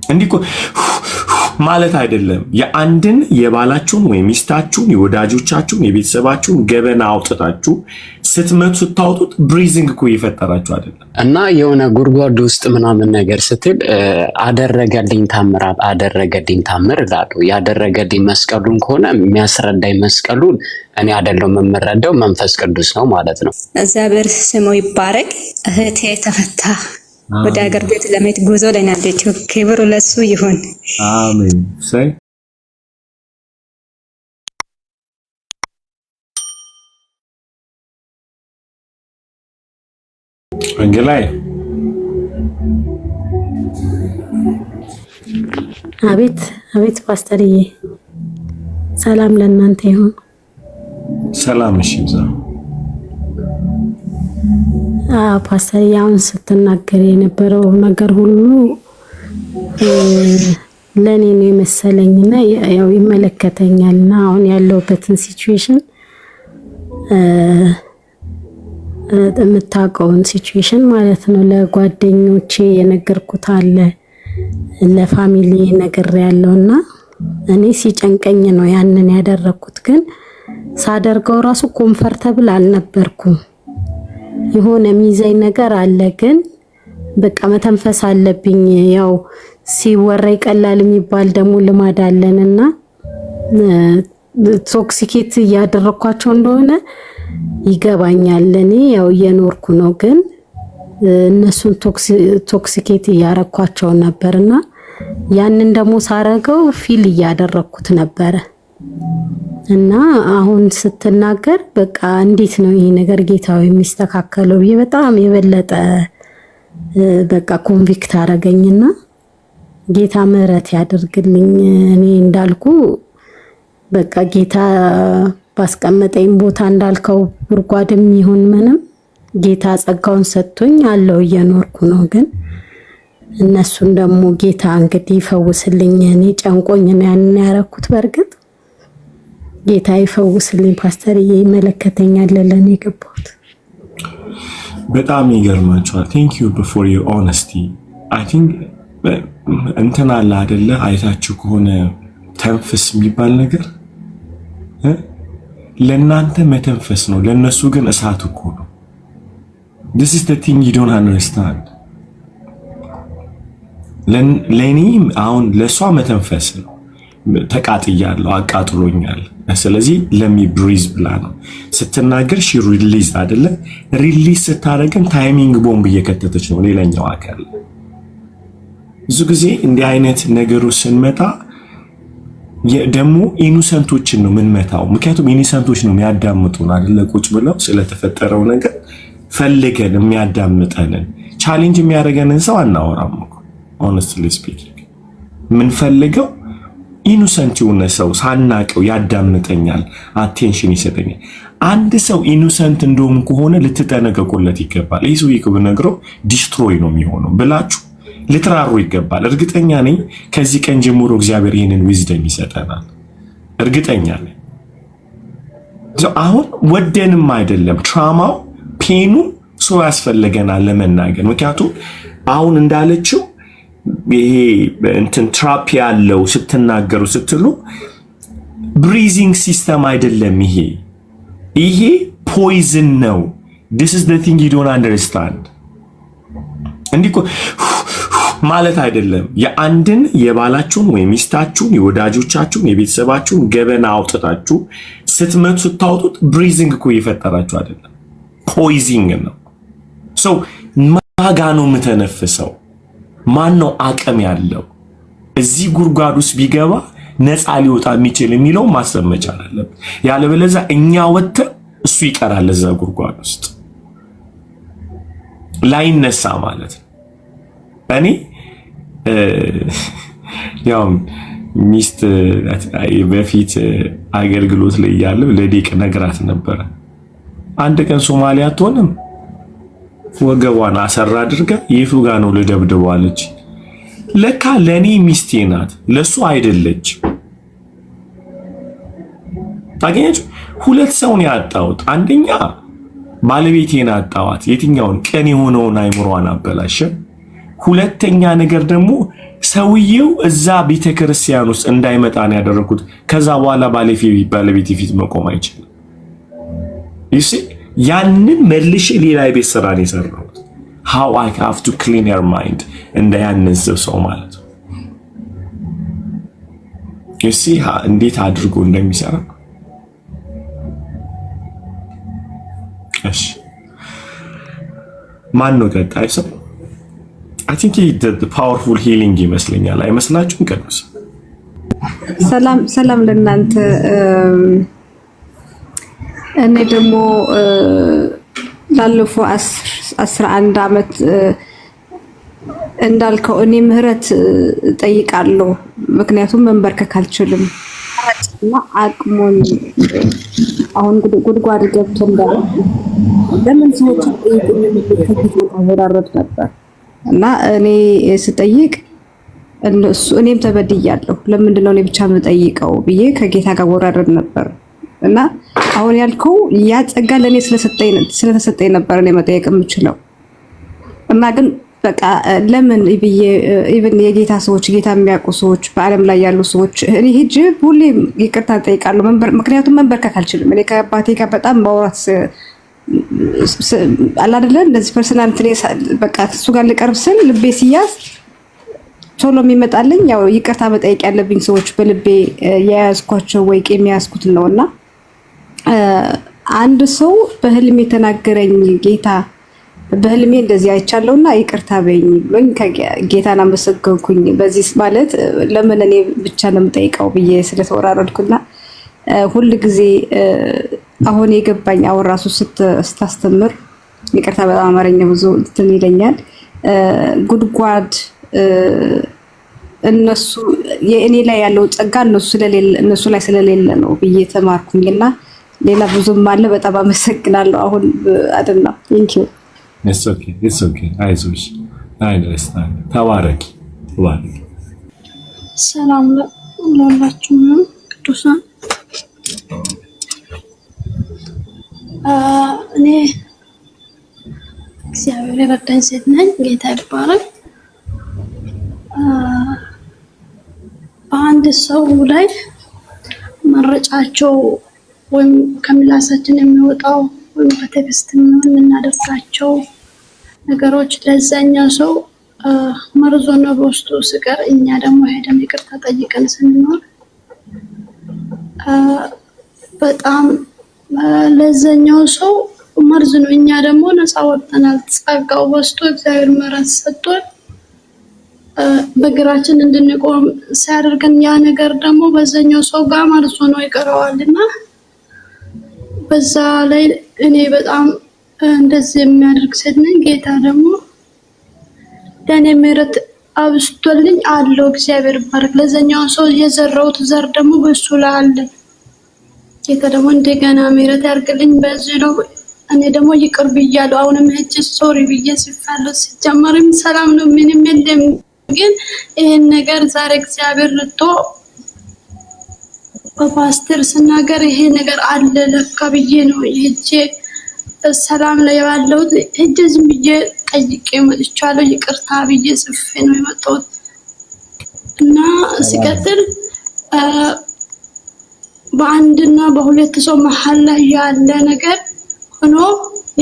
እንዲኮ ማለት አይደለም። የአንድን የባላችሁን ወይ ሚስታችሁን የወዳጆቻችሁን የቤተሰባችሁን ገበና አውጥታችሁ ስትመቱ ስታወጡት ብሪዚንግ እኮ እየፈጠራችሁ አይደለም። እና የሆነ ጉድጓድ ውስጥ ምናምን ነገር ስትል አደረገልኝ ታምራት አደረገልኝ ታምር እላለሁ። ያደረገልኝ መስቀሉን ከሆነ የሚያስረዳኝ መስቀሉን እኔ አይደለም የምረዳው መንፈስ ቅዱስ ነው ማለት ነው። እግዚአብሔር ስሙ ይባረክ። እህቴ ተፈታ ወደ ሀገር ቤት ለመሄድ ጉዞ ላይ ናለች። ክብር ለሱ ይሁን። አሜን። ሳይ ወንጌላዬ አቤት አቤት ፓስተርዬ ሰላም ለእናንተ ይሁን። ሰላም እሺ ይብዛ። ፓስተር ያውን ስትናገር የነበረው ነገር ሁሉ ለኔ ነው የመሰለኝና ያው ይመለከተኛልና አሁን ያለውበትን ሲቹዌሽን የምታውቀውን ሲቹዌሽን ማለት ነው። ለጓደኞቼ የነገርኩት አለ ለፋሚሊ ነገር ያለውና እኔ ሲጨንቀኝ ነው ያንን ያደረኩት። ግን ሳደርገው ራሱ ኮምፈርተብል አልነበርኩም። የሆነ ሚዛይ ነገር አለ። ግን በቃ መተንፈስ አለብኝ። ያው ሲወራ ይቀላል የሚባል ደግሞ ልማድ አለንና ቶክሲኬት እያደረኳቸው እንደሆነ ይገባኛል። እኔ ያው እየኖርኩ ነው። ግን እነሱን ቶክሲኬት እያረኳቸው ነበርና ያንን ደግሞ ሳረገው ፊል እያደረኩት ነበረ። እና አሁን ስትናገር በቃ እንዴት ነው ይሄ ነገር ጌታው የሚስተካከለው ብዬ በጣም የበለጠ በቃ ኮንቪክት አረገኝና ጌታ ምህረት ያደርግልኝ። እኔ እንዳልኩ በቃ ጌታ ባስቀመጠኝ ቦታ እንዳልከው ጉድጓድም ይሁን ምንም ጌታ ጸጋውን ሰጥቶኝ አለው እየኖርኩ ነው። ግን እነሱን ደግሞ ጌታ እንግዲህ ይፈውስልኝ። እኔ ጨንቆኝ ነው ያንን ያረኩት። በርግጥ ጌታ ይፈውስልኝ። ፓስተር ይመለከተኛል ለኔ የገባሁት በጣም ይገርማችኋል። ቴንክ ዩ ፎር ዩር ኦነስቲ። አይ ቲንክ እንትን አለ አይደለ? አይታችሁ ከሆነ ተንፍስ የሚባል ነገር ለእናንተ መተንፈስ ነው፣ ለነሱ ግን እሳት እኮ ነው። this is the thing you don't understand። ለኔ አሁን ለሷ መተንፈስ ነው። ተቃጥያለሁ፣ አቃጥሎኛል። ስለዚህ ለሚ ብሪዝ ብላ ነው ስትናገር ሺ ሪሊዝ አይደለ? ሪሊዝ ስታረግም ታይሚንግ ቦምብ እየከተተች ነው ሌላኛው አካል። ብዙ ጊዜ እንዲህ አይነት ነገሩ ስንመጣ ደግሞ ኢኖሰንቶችን ነው የምንመታው። ምክንያቱም ኢኖሰንቶች ነው የሚያዳምጡን አይደለ? ቁጭ ብለው ስለተፈጠረው ነገር ፈልገን የሚያዳምጠንን ቻሌንጅ የሚያደርገንን ሰው አናወራም እኮ ሆነስትሊ ስፒኪንግ። የምንፈልገው ኢኖሰንት የሆነ ሰው ሳናቀው ያዳምጠኛል፣ አቴንሽን ይሰጠኛል። አንድ ሰው ኢኖሰንት እንደውም ከሆነ ልትጠነቀቁለት ይገባል። ይህ ሰው ይክብ ነግረው ዲስትሮይ ነው የሚሆነው ብላችሁ ልትራሩ ይገባል። እርግጠኛ ነኝ ከዚህ ቀን ጀምሮ እግዚአብሔር ይህንን ዊዝደም ይሰጠናል። እርግጠኛ ነኝ። አሁን ወደንም አይደለም ትራማው ፔኑ ሰው ያስፈልገናል ለመናገር። ምክንያቱም አሁን እንዳለችው ይሄ እንትን ትራፕ ያለው ስትናገሩ ስትሉ ብሪዚንግ ሲስተም አይደለም። ይሄ ፖይዝን ነው። this is the thing you don't understand። እንዲኮ ማለት አይደለም። የአንድን የባላችሁን ወይ ሚስታችሁን የወዳጆቻችሁን የቤተሰባችሁን ገበና አውጥታችሁ ስትመቱ ስታወጡት ብሪዚንግ እኮ እየፈጠራችሁ አይደለም፣ ፖይዚንግ ነው። ሰው ማጋ ነው የምተነፍሰው? ማን ነው አቅም ያለው እዚህ ጉድጓድ ውስጥ ቢገባ ነፃ ሊወጣ የሚችል የሚለው ማሰብ መቻል አለብን። ያለበለዚያ እኛ ወጥተን እሱ ይቀራል እዛ ጉድጓድ ውስጥ ላይነሳ ማለት ነው። እኔ ያው ሚስት በፊት አገልግሎት ላይ ያለው ለዲቅ ነግራት ነበረ። አንድ ቀን ሶማሊያ አትሆንም ወገቧን አሰራ አድርጋ የቱ ጋር ነው ልደብድበዋለች። ለካ ለኔ ሚስቴ ናት፣ ለሱ አይደለች። ታገኛችሁ? ሁለት ሰው ነው ያጣሁት። አንደኛ ባለቤቴን አጣዋት። የትኛውን ቀን የሆነውን አይምሯን አበላሸ። ሁለተኛ ነገር ደግሞ ሰውየው እዛ ቤተክርስቲያን ውስጥ እንዳይመጣ ነው ያደረኩት። ከዛ በኋላ ባለቤቴ ፊት መቆም አይችልም። ይሲ ያንን መልሼ ሌላ የቤት ስራ ነው የሰራሁት። how I have to clean your mind እንደ ያንን ሰው ማለት ነው። ይሲ እንዴት አድርጎ እንደሚሰራ እሺ ማን ነው ቀጣይ ሰው? I think the powerful healing ይመስለኛል። አይመስላችሁም? ቅዱስ ሰላም ለእናንተ። እኔ ደግሞ ላለፈው 11 ዓመት እንዳልከው እኔ ምህረት ጠይቃለሁ። ምክንያቱም መንበርከክ አልችልም እና አቅሞን አሁን ጉድጓድ ገብቶ እንዳለ ለምን ሰዎች ጠይቁኝ ነበር እና እኔ ስጠይቅ እኔም ተበድያለሁ። ለምንድን ነው እኔ ብቻ የምጠይቀው ብዬ ከጌታ ጋር ወራረድ ነበር እና አሁን ያልከው ያ ጸጋ ለኔ ስለተሰጠኝ ነበር እኔ መጠየቅ የምችለው እና ግን በቃ ለምን ብዬ ኢቭን የጌታ ሰዎች ጌታ የሚያውቁ ሰዎች በዓለም ላይ ያሉ ሰዎች እኔ ሂጅ ሁሌ ይቅርታ ጠይቃለሁ። ምክንያቱም መንበርከክ አልችልም። እኔ ከአባቴ ጋር በጣም ማውራት አላደለ እንደዚህ ፐርሰናል ትሬስ በቃ እሱ ጋር ልቀርብ ስል ልቤ ሲያዝ ቶሎ የሚመጣልኝ ያው ይቅርታ መጠየቅ ያለብኝ ሰዎች በልቤ የያዝኳቸው ወይ የሚያዝኩት ነውና አንድ ሰው በህልሜ የተናገረኝ ጌታ በህልሜ እንደዚህ አይቻለውና ይቅርታ በይኝ ብሎኝ ጌታን አመሰገንኩኝ። በዚህ ማለት ለምን እኔ ብቻ ነው የምጠይቀው ብዬ ስለተወራረድኩና ሁሉ ጊዜ አሁን የገባኝ አሁን ራሱ ስታስተምር ይቅርታ በጣም አማርኛ ብዙ እንትን ይለኛል። ጉድጓድ እነሱ የእኔ ላይ ያለው ጸጋ እነሱ ላይ ስለሌለ ነው ብዬ ተማርኩኝና ሌላ ብዙም አለ። በጣም አመሰግናለሁ። አሁን አይደል ነው ቴንክ ዩ it's okay አይዞሽ I understand ተባረኪ ሰላም ለሁላችሁም ቅዱሳን። እኔ እግዚአብሔር የረዳኝ ሴት ነኝ። ጌታ ይባረክ። በአንድ ሰው ላይ መረጫቸው ወይም ከምላሳችን የሚወጣው ወይም በቴክስት የምናደርጋቸው ነገሮች ለዛኛው ሰው መርዞ ነው በውስጡ ስቀር እኛ ደግሞ ሄደን ይቅርታ ጠይቀን ስንኖር በጣም ለዛኛው ሰው መርዝ ነው። እኛ ደግሞ ነፃ ወጥተናል። ጸጋው በውስጡ እግዚአብሔር ምሕረት ሰጥቶን በእግራችን እንድንቆም ሲያደርገን ያ ነገር ደግሞ በዛኛው ሰው ጋር መርዞ ነው ይቀረዋልና በዛ ላይ እኔ በጣም እንደዚህ የሚያደርግ ሴት ነኝ። ጌታ ደግሞ ለኔ ምሕረት አብስቶልኝ አለው። እግዚአብሔር ይባረክ። ለዛኛው ሰው የዘራሁት ዘር ደግሞ በሱ ላይ አለ። ጌታ ደግሞ እንደገና ምሕረት ያርግልኝ። በዚህ ነው እኔ ደግሞ ይቅር ብያለሁ። አሁንም ሄጄ ሶሪ ብዬ ሲፋለስ ሲጀመርም ሰላም ነው ምንም የለም። ግን ይሄን ነገር ዛሬ እግዚአብሔር ልቶ በፓስተር ስናገር ይሄ ነገር አለ ለካ ብዬ ነው ሄጄ ሰላም ላይ ያለሁት። ሄጄ ዝም ብዬ ጠይቄ መጥቻለሁ። ይቅርታ ብዬ ጽፌ ነው የመጣሁት እና ሲቀጥል በአንድና በሁለት ሰው መሀል ላይ ያለ ነገር ሆኖ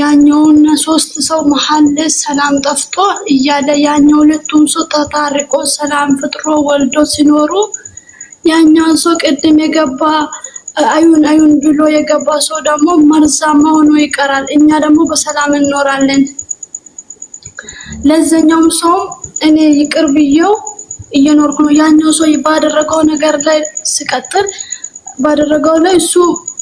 ያኛውና ሶስት ሰው መሀል ላይ ሰላም ጠፍቶ እያለ ያኛው ሁለቱም ሰው ተታርቆ ሰላም ፍጥሮ ወልዶ ሲኖሩ ያኛው ሰው ቅድም የገባ አይሁን ብሎ የገባ ሰው ደግሞ መርዛማ ሆኖ ይቀራል። እኛ ደግሞ በሰላም እንኖራለን። ለዛኛው ሰው እኔ ይቅር ብዬው እየኖርኩ ነው። ያኛው ሰው ባደረገው ነገር ላይ ሲቀጥል ባደረገው ላይ እሱ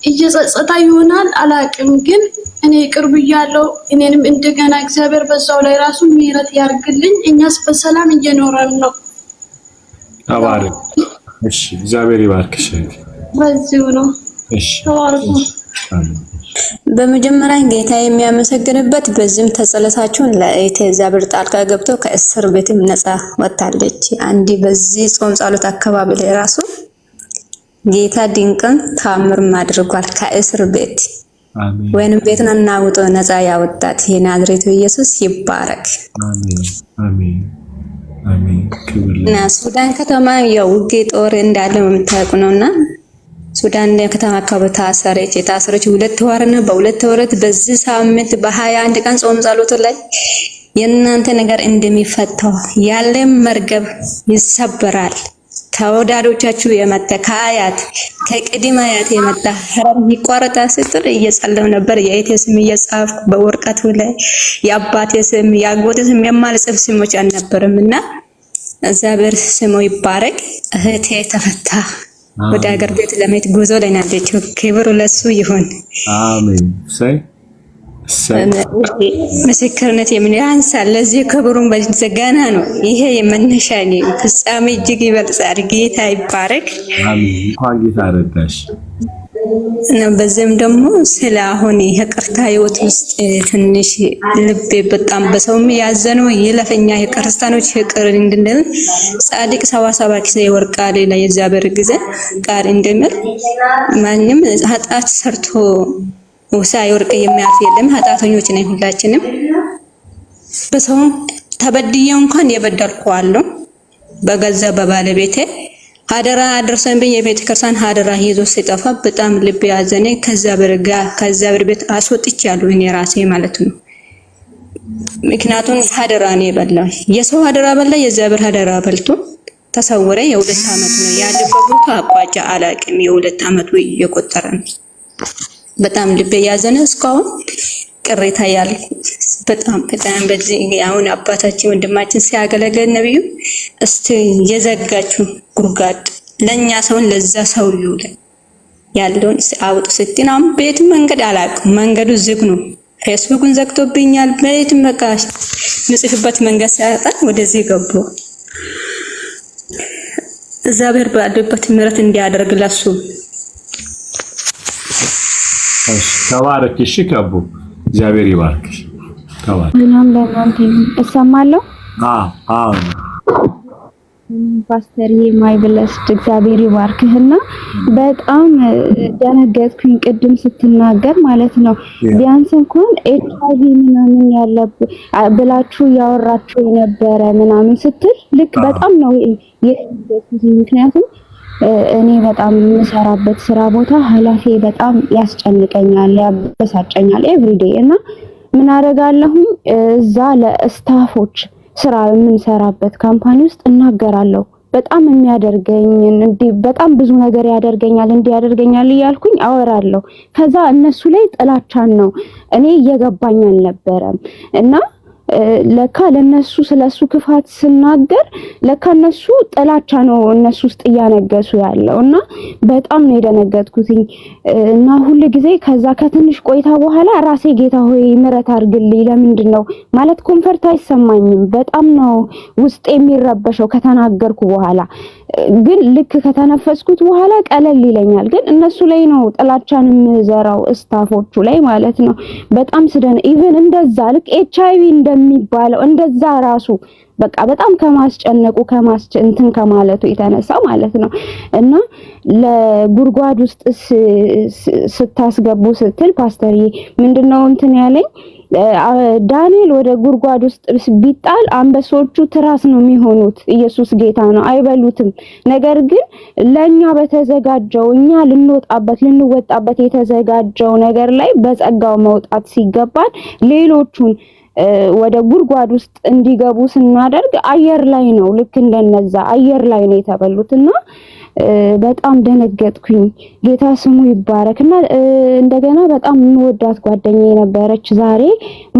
እየጸጸታ ይሆናል አላቅም። ግን እኔ ይቅር ብያለሁ። እኔንም እንደገና እግዚአብሔር በዛው ላይ ራሱ ምሕረት ያርግልኝ። እኛስ በሰላም እየኖረን ነው። ተባረክ። እሺ እግዚአብሔር ይባርክሽ። በዚሁ ነው። እሺ ተባረኩ። በመጀመሪያ ጌታ የሚያመሰግንበት በዚህም ተጸለታችሁን ለእቴ እግዚአብሔር ጣልቃ ገብቶ ከእስር ቤትም ነፃ ወጣለች። አንዲ በዚህ ጾም ጸሎት አካባቢ ላይ ራሱ ጌታ ድንቅን ታምር አድርጓል። ከእስር ቤት አሜን ወይንም ቤትን አናውጦ ነፃ ያወጣት የናዝሬቱ ኢየሱስ ይባረክ። አሜን አሜን አሜን። ክብር እና ሱዳን ከተማ ያው ውጊያ ጦር እንዳለ የምታውቁ ነውና ሱዳን ከተማ አካባቢ የታሰረች 2 ወር ነው። በ2 ወራት በዚህ ሳምንት በ21 ቀን ጾም ጸሎት ላይ የእናንተ ነገር እንደሚፈታው ያለም መርገብ ይሰበራል። ከወዳዶቻችሁ የመጣ ከአያት ከቅድመ አያት የመጣ ሐረም ይቋረጣ ስትል እየጸለዩ ነበር። የእህቴ ስም እየጻፍኩ በወረቀቱ ላይ የአባቴ ስም የአጎቴ ስም የማልጽፍ ስሞች አልነበረምና እግዚአብሔር ስሙ ይባረክ። እህቴ ተፈታ ወደ ሀገር ቤት ለመሄድ ጉዞ ላይ ናለች። ክብሩ ለሱ ይሁን። አሜን። ምስክርነት የምን ያንሳል? ለዚህ ክብሩን በዘጋና ነው። ይሄ የመነሻ ነው። ፍጻሜ እጅግ ይበልጣል። ጌታ ይባረክ። አሜን። እንኳን ጌታ ረዳሽ። በዚህም ደግሞ ስለ አሁን ይቅርታ ህይወት ውስጥ ትንሽ ልቤ በጣም በሰውም ያዘነው ይለፈኛ የክርስቲያኖች ይቅር እንድንል ጻድቅ 77 ጊዜ ይወድቃል ላይ የእግዚአብሔር ጊዜ ቃል እንደሚል ማንም ኃጢአት ሰርቶ ሳይወድቅ የሚያልፍ የለም። ኃጢአተኞች ነን ሁላችንም። በሰው ተበድዬ እንኳን የበደልኩ አለው በገዛ በባለቤቴ ሀደራ አድርሰንብኝ የቤተ ክርስቲያን ሀደራ ይዞ ሲጠፋ በጣም ልብ ያዘነ። ከእግዚአብሔር ቤት አስወጥቻለሁ እኔ ራሴ ማለት ነው። ምክንያቱም ሀደራ ነው የበላው። የሰው ሀደራ በላ፣ የእግዚአብሔር ሀደራ በልቶ ተሰወረ። የ2 ዓመት ነው ያለፈው። አቋጫ አላቅም። የ2 ዓመቱ እየቆጠረ ነው። በጣም ልብ ያዘነ። እስካሁን ቅሬታ ያለ በጣም በዚህ አሁን አባታችን ወንድማችን ሲያገለግል ነብዩ እስቲ የዘጋችሁ ጉርጋድ ለኛ ሰውን ለዛ ሰው ይውል ያለውን አውጡ ስትናም ቤት መንገድ አላውቅም። መንገዱ ዝግ ነው። ፌስቡክን ዘግቶብኛል። ቤት መቃሽ ምጽፍበት መንገድ ሲያጣ ወደዚህ ገቡ። እግዚአብሔር ባለበት ምሕረት እንዲያደርግ ለሱ ተባረክ። እሺ ከቡ እግዚአብሔር ይባርክሽ። ተባረክ። ምንም ለማንተ እሰማለሁ። አዎ ፓስተር ማይ ብለስድ እግዚአብሔር ይባርክህና በጣም ደነገጥኩኝ ቅድም ስትናገር ማለት ነው። ቢያንስ እንኳን ኤችአይቪ ምናምን ያለብህ ብላችሁ ያወራችሁ የነበረ ምናምን ስትል ልክ በጣም ነው የደነገጥኩት። ምክንያቱም እኔ በጣም የምሰራበት ስራ ቦታ ኃላፊ በጣም ያስጨንቀኛል፣ ያበሳጨኛል ኤቭሪዴይ እና ምን አደርጋለሁ እዛ ለስታፎች ስራ የምንሰራበት ካምፓኒ ውስጥ እናገራለሁ። በጣም የሚያደርገኝ በጣም ብዙ ነገር ያደርገኛል እንዲያደርገኛል እያልኩኝ አወራለሁ። ከዛ እነሱ ላይ ጥላቻን ነው እኔ እየገባኝ አልነበረም እና ለካ ለነሱ ስለሱ ክፋት ስናገር ለካ እነሱ ጥላቻ ነው እነሱ ውስጥ እያነገሱ ያለውና በጣም ነው የደነገጥኩት። እና ሁሉ ጊዜ ከዛ ከትንሽ ቆይታ በኋላ ራሴ ጌታ ሆይ ምሕረት አድርግልኝ፣ ለምንድነው ማለት ኮንፈርት አይሰማኝም። በጣም ነው ውስጥ የሚረበሸው ከተናገርኩ በኋላ። ግን ልክ ከተነፈስኩት በኋላ ቀለል ይለኛል። ግን እነሱ ላይ ነው ጥላቻን የምዘራው ስታፎቹ ላይ ማለት ነው። በጣም ስደን ኢቭን እንደዛ ልክ ኤችአይቪ እንደሚባለው እንደዛ ራሱ በቃ በጣም ከማስጨነቁ እንትን ከማለቱ የተነሳ ማለት ነው። እና ለጉርጓድ ውስጥ ስታስገቡ ስትል ፓስተርዬ ምንድነው እንትን ያለኝ ዳንኤል ወደ ጉርጓድ ውስጥ ቢጣል አንበሶቹ ትራስ ነው የሚሆኑት። ኢየሱስ ጌታ ነው፣ አይበሉትም። ነገር ግን ለኛ በተዘጋጀው እኛ ልንወጣበት የተዘጋጀው ነገር ላይ በጸጋው መውጣት ሲገባን ሌሎቹን ወደ ጉርጓድ ውስጥ እንዲገቡ ስናደርግ አየር ላይ ነው፣ ልክ እንደነዛ አየር ላይ ነው የተበሉትና በጣም ደነገጥኩኝ። ጌታ ስሙ ይባረክና እንደገና በጣም የምወዳት ጓደኛዬ ነበረች።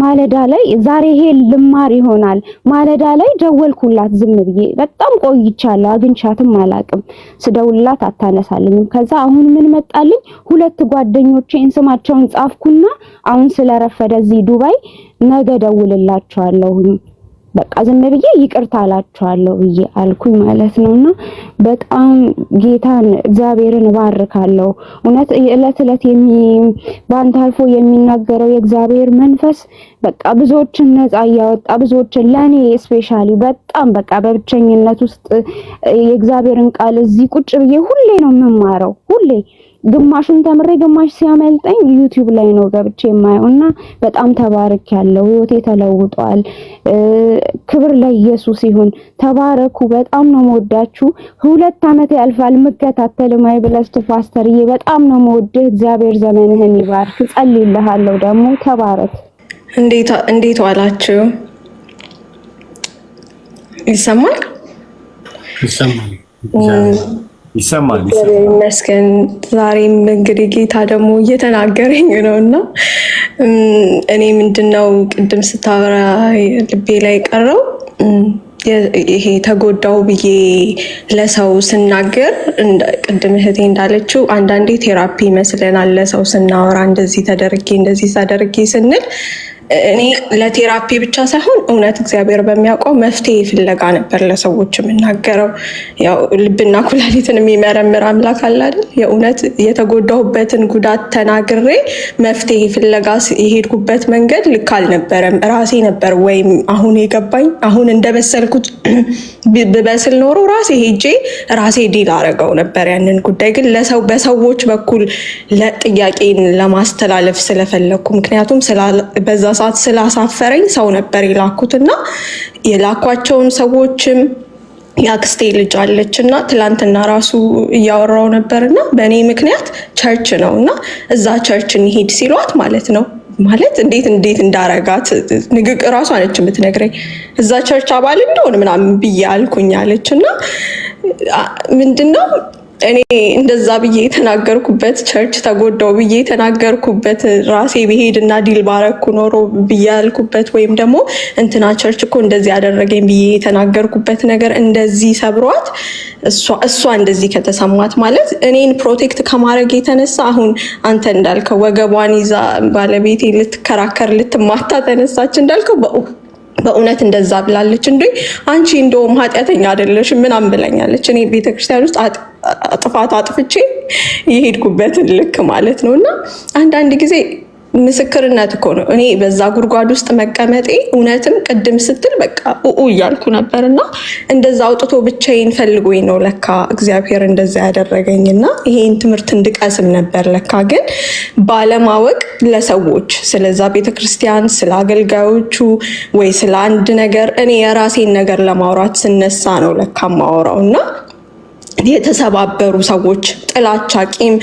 ማለዳ ላይ ይሄ ልማር ይሆናል ማለዳ ላይ ደወልኩላት ዝም ብዬ በጣም ቆይቻለሁ፣ አግኝቻትም አላቅም። ስደውልላት አታነሳልኝም። ከዛ አሁን ምን መጣልኝ 2 ጓደኞቼን ስማቸውን ጻፍኩና አሁን ስለረፈደ እዚህ ዱባይ ነገ ደውልላቸዋለሁ በቃ ዝም ብዬ ይቅርታ አላችኋለሁ ብዬ አልኩኝ ማለት ነውና በጣም ጌታን እግዚአብሔርን ባርካለሁ። እውነት የዕለት ባንተ አልፎ የሚናገረው የእግዚአብሔር መንፈስ በቃ ብዙዎችን ነፃ ያወጣ ብዙዎችን ለኔ ስፔሻሊ በጣም በቃ በብቸኝነት ውስጥ የእግዚአብሔርን ቃል እዚህ ቁጭ ብዬ ሁሌ ነው የምማረው ሁሌ ግማሹን ተምሬ ግማሽ ሲያመልጠኝ ዩቲዩብ ላይ ነው ገብቼ የማየውና በጣም ተባርኬያለሁ። ህይወቴ ተለውጧል። ክብር ለኢየሱስ ይሁን። ተባረኩ። በጣም ነው የምወዳችሁ። 2 ዓመት ያልፋል መከታተል ማይ ብለስት ፓስተርዬ በጣም ነው የምወድህ። እግዚአብሔር ዘመንህን ይባርክ። ጸልይልሃለሁ ደግሞ ተባረክ። እንዴት ዋላችሁ? ይሰማል? ይሰማል። ይመስገን። ዛሬም እንግዲህ ጌታ ደግሞ እየተናገረኝ ነውና እኔ ምንድነው ቅድም ስታወራ ልቤ ላይ ቀረው ይሄ ተጎዳው ብዬ ለሰው ስናገር ቅድም እህቴ እንዳለችው አንዳንዴ ቴራፒ ይመስለናል። ለሰው ስናወራ እንደዚህ ተደርጌ ስንል እኔ ለቴራፒ ብቻ ሳይሆን እውነት እግዚአብሔር በሚያውቀው መፍትሄ ፍለጋ ነበር ለሰዎች የምናገረው። ያው ልብና ኩላሊትን የሚመረምር አምላክ አለ አይደል? የእውነት የተጎዳሁበትን ጉዳት ተናግሬ መፍትሄ ፍለጋ የሄድኩበት መንገድ ልክ አልነበረም። ራሴ ነበር ወይም አሁን የገባኝ አሁን እንደበሰልኩት ብበስል ኖሮ ራሴ ሄጄ ራሴ ዲል አረገው ነበር ያንን ጉዳይ። ግን በሰዎች በኩል ጥያቄን ለማስተላለፍ ስለፈለኩ ምክንያቱም በዛ ሰዓት ስላሳፈረኝ ሰው ነበር የላኩትና የላኳቸውን ሰዎችም ያክስቴ ልጅ አለችና ትላንትና ራሱ እያወራው ነበርና በእኔ ምክንያት ቸርች ነውና እዛ ቸርች እንሂድ ሲሏት ማለት ነው ማለት እንዴት እንዳረጋት ንግግር ራሱ አለች የምትነግረኝ እዛ ቸርች አባል እንደሆነ ምናምን ብዬ አልኩኝ አለችና ምንድነው እኔ እንደዛ ብዬ የተናገርኩበት ቸርች ተጎዳው ብዬ የተናገርኩበት ራሴ ብሄድና ዲል ባረኩ ኖሮ ብዬ ያልኩበት ወይም ደግሞ እንትና ቸርች እኮ እንደዚህ ያደረገኝ ብዬ የተናገርኩበት ነገር እንደዚህ ሰብሯት እሷ እንደዚህ ከተሰማት ማለት እኔን ፕሮቴክት ከማድረግ የተነሳ አሁን አንተ እንዳልከው ወገቧን ይዛ ባለቤቴ ልትከራከር ልትማታ ተነሳች እንዳልከው በእውነት እንደዛ ብላለች። እንዴ አንቺ እንደውም ኃጢአተኛ አይደለሽም ምናምን ብለኛለች። እኔ ቤተክርስቲያን ውስጥ ጥፋት አጥፍቼ የሄድኩበትን ልክ ማለት ነውና አንዳንድ ጊዜ ምስክርነት እኮ ነው። እኔ በዛ ጉድጓድ ውስጥ መቀመጤ እውነትም ቅድም ስትል በቃ እያልኩ ነበርና እንደዛ አውጥቶ ብቻዬን ፈልጎኝ ነው ለካ እግዚአብሔር እንደዛ ያደረገኝና ይሄን ትምህርት እንድቀስም ነበር ለካ። ግን ባለማወቅ ለሰዎች ስለዛ ቤተክርስቲያን ስለ አገልጋዮቹ ወይ ስለ አንድ ነገር እኔ የራሴን ነገር ለማውራት ስነሳ ነው ለካ ማወራውና የተሰባበሩ ሰዎች ጥላቻ፣ ቂም፣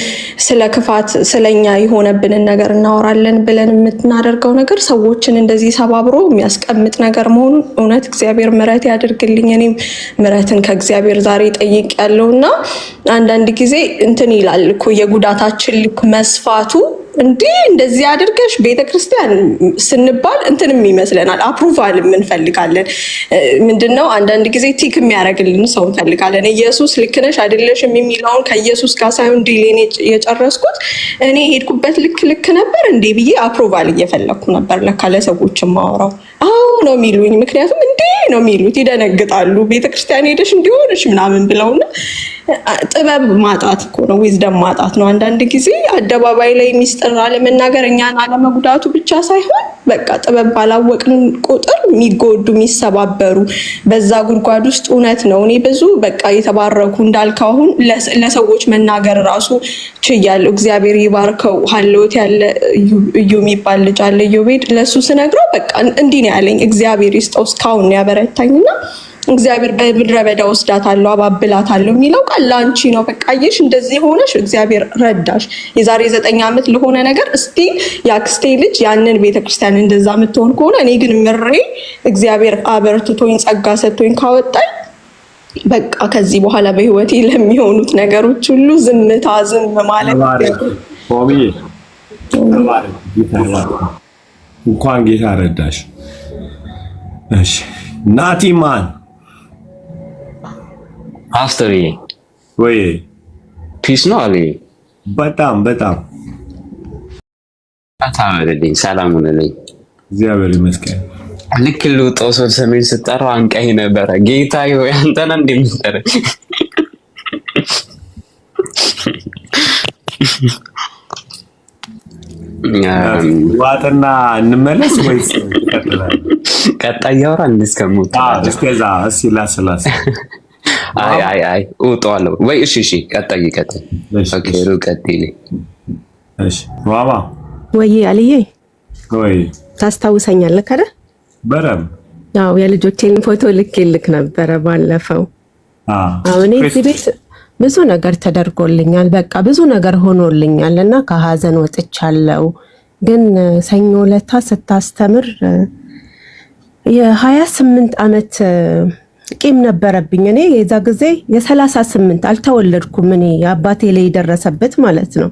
ስለ ክፋት ስለኛ የሆነብንን ነገር እናወራለን ብለን የምናደርገው ነገር ሰዎችን እንደዚህ ሰባብሮ የሚያስቀምጥ ነገር መሆኑን እውነት እግዚአብሔር ምሕረት ያድርግልኝ። እኔም ምሕረትን ከእግዚአብሔር ዛሬ ጠይቅ ያለውና አንዳንድ ጊዜ እንትን ይላል እኮ የጉዳታችን ልክ መስፋቱ እንደዚህ አድርገሽ ቤተክርስቲያን ስንባል እንትንም ይመስለናል አፕሩቫል እንፈልጋለን። ምንድነው አንዳንድ ጊዜ ቲክ የሚያደርግልን ሰው እንፈልጋለን። ኢየሱስ ልክ ነሽ አይደለሽም የሚለውን ከኢየሱስ ጋር ሳይሆን ዲሌን የጨረስኩት እኔ ሄድኩበት ልክ ነበር እንዴ ብዬ አፕሩቫል እየፈለኩ ነበር ለካ ለሰዎች ማወራው። አዎ ነው የሚሉኝ። ምክንያቱም ነው የሚሉት ይደነግጣሉ። ቤተክርስቲያን ሄደሽ እንዲሆንሽ ምናምን ብለውና ጥበብ ማጣት እኮ ነው፣ ዊዝደም ማጣት ነው። አንዳንድ ጊዜ አደባባይ ላይ ሚስጥር አለመናገር እኛን አለመጉዳቱ ብቻ ሳይሆን በቃ ጥበብ ባላወቅን ቁጥር የሚጎዱ የሚሰባበሩ በዛ ጉድጓድ ውስጥ እውነት ነው። እኔ ብዙ በቃ የተባረኩ እንዳልከው አሁን ለሰዎች መናገር ራሱ ችያለሁ። እግዚአብሔር ይባርከው። ሀልዎት ያለ እዩ የሚባል ልጅ አለ ኢዮቤድ። ለሱ ስነግረው በቃ እንዲህ ነው ያለኝ። እግዚአብሔር ይስጠው እስካሁን ያበረታኝና እግዚአብሔር በምድረ በዳ ወስዳታለሁ አባብላታለሁ የሚለው ቃል ላንቺ ነው። በቃ አየሽ እንደዚህ ሆነሽ እግዚአብሔር ረዳሽ። የዛሬ 9 ዓመት ለሆነ ነገር እስቲ ያክስቴ ልጅ ያንን ቤተክርስቲያን እንደዛ የምትሆን ከሆነ እኔ ግን ምሬ እግዚአብሔር አበርትቶኝ ጸጋ ሰጥቶኝ ካወጣኝ በቃ ከዚህ በኋላ በህይወቴ ለሚሆኑት ነገሮች ሁሉ ዝም ማለት እንኳን ጌታ ረዳሽ። እሺ ናቲማን ፓስተር ወይ ፒስ ነው አለ። በጣም አታመልልኝ። ሰላም ሁንልኝ። እግዚአብሔር ይመስገን። ልክ ልውጣው ሰው ሰሜን ስጠራው አንቀኝ ነበረ። ጌታ ሆይ አንተና እንደምትጠራ ዋጥና እንመለስ ወይስ ቀጥላል? ቀጣይ ያወራ እስከሞት እስከዛ እስኪ ላስላስ አይ እወጣዋለሁ ወይ? እሺ ቀጥይ። ኦኬ ቀጥይ። እሺ ዋባ ወይ አልዬ ወይ ታስታውሰኛለህ አይደል? በረም ያው የልጆቼን ፎቶ ልክ ነበረ ባለፈው። አሁን እዚህ ቤት ብዙ ነገር ተደርጎልኛል፣ በቃ ብዙ ነገር ሆኖልኛል እና ከሀዘን ወጥቻለሁ። ግን ሰኞ ለታ ስታስተምር የ28 ዓመት ቂም ነበረብኝ። እኔ የዛ ጊዜ የ38 አልተወለድኩም። እኔ አባቴ ላይ የደረሰበት ማለት ነው።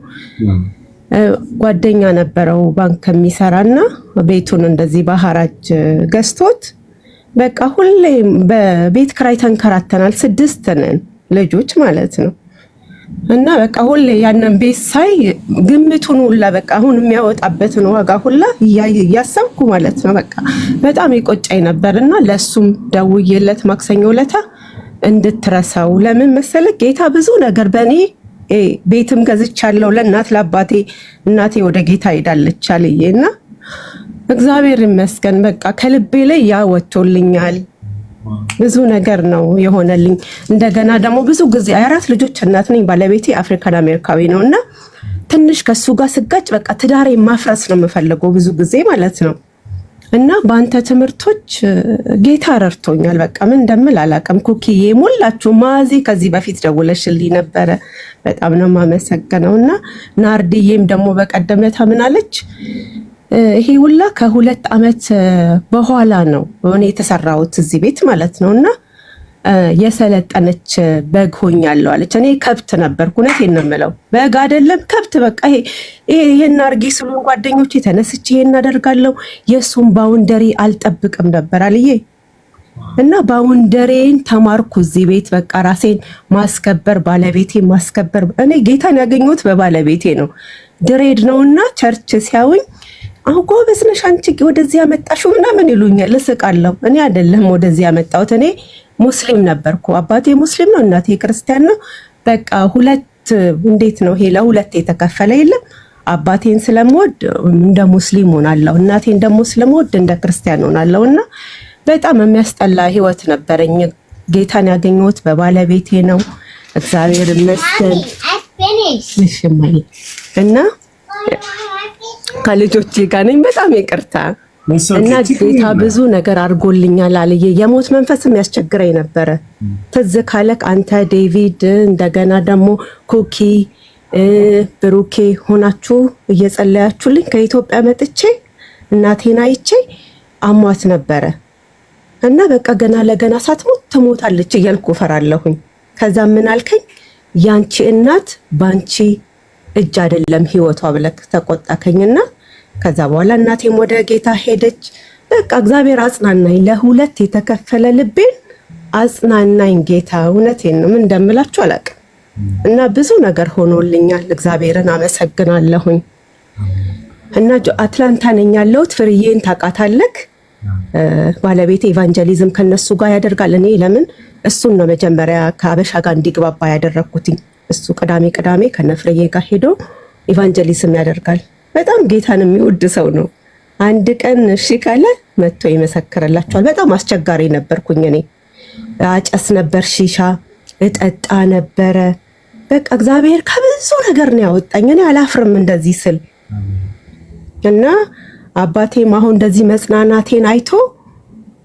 ጓደኛ ነበረው ባንክ የሚሰራና ቤቱን እንደዚህ በሐራጅ ገዝቶት በቃ ሁሌ በቤት ክራይ ተንከራተናል። 6 ነን ልጆች ማለት ነው። እና በቃ ሁሌ ያንን ቤት ሳይ ግምቱን ሁላ በቃ አሁን የሚያወጣበትን ዋጋ ሁላ እያሰብኩ ማለት ነው በቃ በጣም ይቆጨኝ ነበርና ለሱም ደውዬለት ማክሰኞ ለታ እንድትረሳው ለምን መሰለህ ጌታ ብዙ ነገር በኔ ቤትም ገዝቻለሁ ለእናት ለአባቴ። እናቴ ወደ ጌታ ሄዳለች አልዬና እግዚአብሔር ይመስገን በቃ ከልቤ ላይ ያወጥቶልኛል። ብዙ ነገር ነው የሆነልኝ። እንደገና ደግሞ ብዙ ጊዜ 4 ልጆች እናት ነኝ። ባለቤቴ አፍሪካን አሜሪካዊ ነውና ትንሽ ከሱ ጋር ስጋጭ በቃ ትዳሬ ማፍረስ ነው የምፈልገው ብዙ ጊዜ ማለት ነው። እና በአንተ ትምህርቶች ጌታ ረድቶኛል። በቃ ምን እንደምል አላውቅም። ኩኪዬ ሙላችሁ ማዚ ከዚህ በፊት ደውለሽልኝ ነበረ፣ በጣም ነው የማመሰግነው። እና ናርዲዬም ደግሞ በቀደም ለታ ምን አለች? ይሄ ሁላ ከ2 ዓመት በኋላ ነው እኔ የተሰራሁት እዚህ ቤት ማለት ነው። እና የሰለጠነች በግ ሆኛለሁ አለች። እኔ ከብት ነበርኩ። እውነቴን ነው የምለው በግ አይደለም ከብት። በቃ ይሄን አድርጊ ስሉን ጓደኞቼ ተነስቼ ይሄን አደርጋለሁ። የእሱን ባውንደሪ አልጠብቅም ነበር አልዬ። እና ባውንደሬን ተማርኩ እዚህ ቤት በቃ ራሴን ማስከበር፣ ባለቤቴ ማስከበር። እኔ ጌታን ያገኘሁት በባለቤቴ ነው። ድሬድ ነውና ቸርች ሲያውኝ አሁን ጎበዝ ነሽ አንቺ ወደዚህ ያመጣሽው ምናምን ይሉኛል። እስቃለሁ። እኔ አይደለም ወደዚህ ያመጣሁት። እኔ ሙስሊም ነበርኩ። አባቴ ሙስሊም ነው፣ እናቴ ክርስቲያን ነው። በቃ እንዴት ነው ይሄ ለሁለት የተከፈለ የለም። አባቴን ስለምወድ እንደ ሙስሊም ሆናለሁ፣ እናቴን ደግሞ ስለምወድ እንደ ክርስቲያን ሆናለሁ። እና በጣም የሚያስጠላ ህይወት ነበረኝ። ጌታን ያገኘሁት በባለቤቴ ነው። እግዚአብሔር ይመስገን። እና ከልጆቼ ጋር ነኝ። በጣም ይቅርታ እና ጌታ ብዙ ነገር አድርጎልኛል አልዬ። የሞት መንፈስም ያስቸግረኝ ነበረ። ትዝ ካለክ አንተ ዴቪድ፣ እንደገና ደግሞ ኩኪ ብሩኬ ሆናችሁ እየጸለያችሁልኝ ከኢትዮጵያ መጥቼ እናቴን አይቼ አሟት ነበረ እና በቃ ገና ለገና ሳትሞት ትሞታለች እያልኩ ፈራለሁኝ። ከዛ ምን አልከኝ? ያንቺ እናት ባንቺ እጅ አይደለም ህይወቷ ብለክ ተቆጣከኝና ከዛ በኋላ እናቴም ወደ ጌታ ሄደች። በቃ እግዚአብሔር አጽናናኝ። ለሁለት የተከፈለ ልቤን አጽናናኝ ጌታ። እውነቴን ነው፣ ምን እንደምላችሁ አላውቅም። እና ብዙ ነገር ሆኖልኛል። እግዚአብሔርን አመሰግናለሁኝ። እና አትላንታ ነኝ ያለሁት። ፍርዬን ታውቃታለህ? ባለቤቴ ኢቫንጀሊዝም ከነሱ ጋር ያደርጋል። እኔ ለምን እሱን ነው መጀመሪያ ከአበሻ ጋር እንዲግባባ ያደረኩትኝ። እሱ ቅዳሜ ከነፍርዬ ጋር ሄዶ ኢቫንጀሊዝም ያደርጋል። በጣም ጌታን የሚወድ ሰው ነው። አንድ ቀን እሺ ካለ መጥቶ ይመሰክርላቸዋል። በጣም አስቸጋሪ ነበርኩኝ እኔ። አጨስ ነበር፣ ሺሻ እጠጣ ነበረ። በቃ እግዚአብሔር ከብዙ ነገር ነው ያወጣኝ። እኔ አላፍርም እንደዚህ ስል እና አባቴም አሁን እንደዚህ መጽናናቴን አይቶ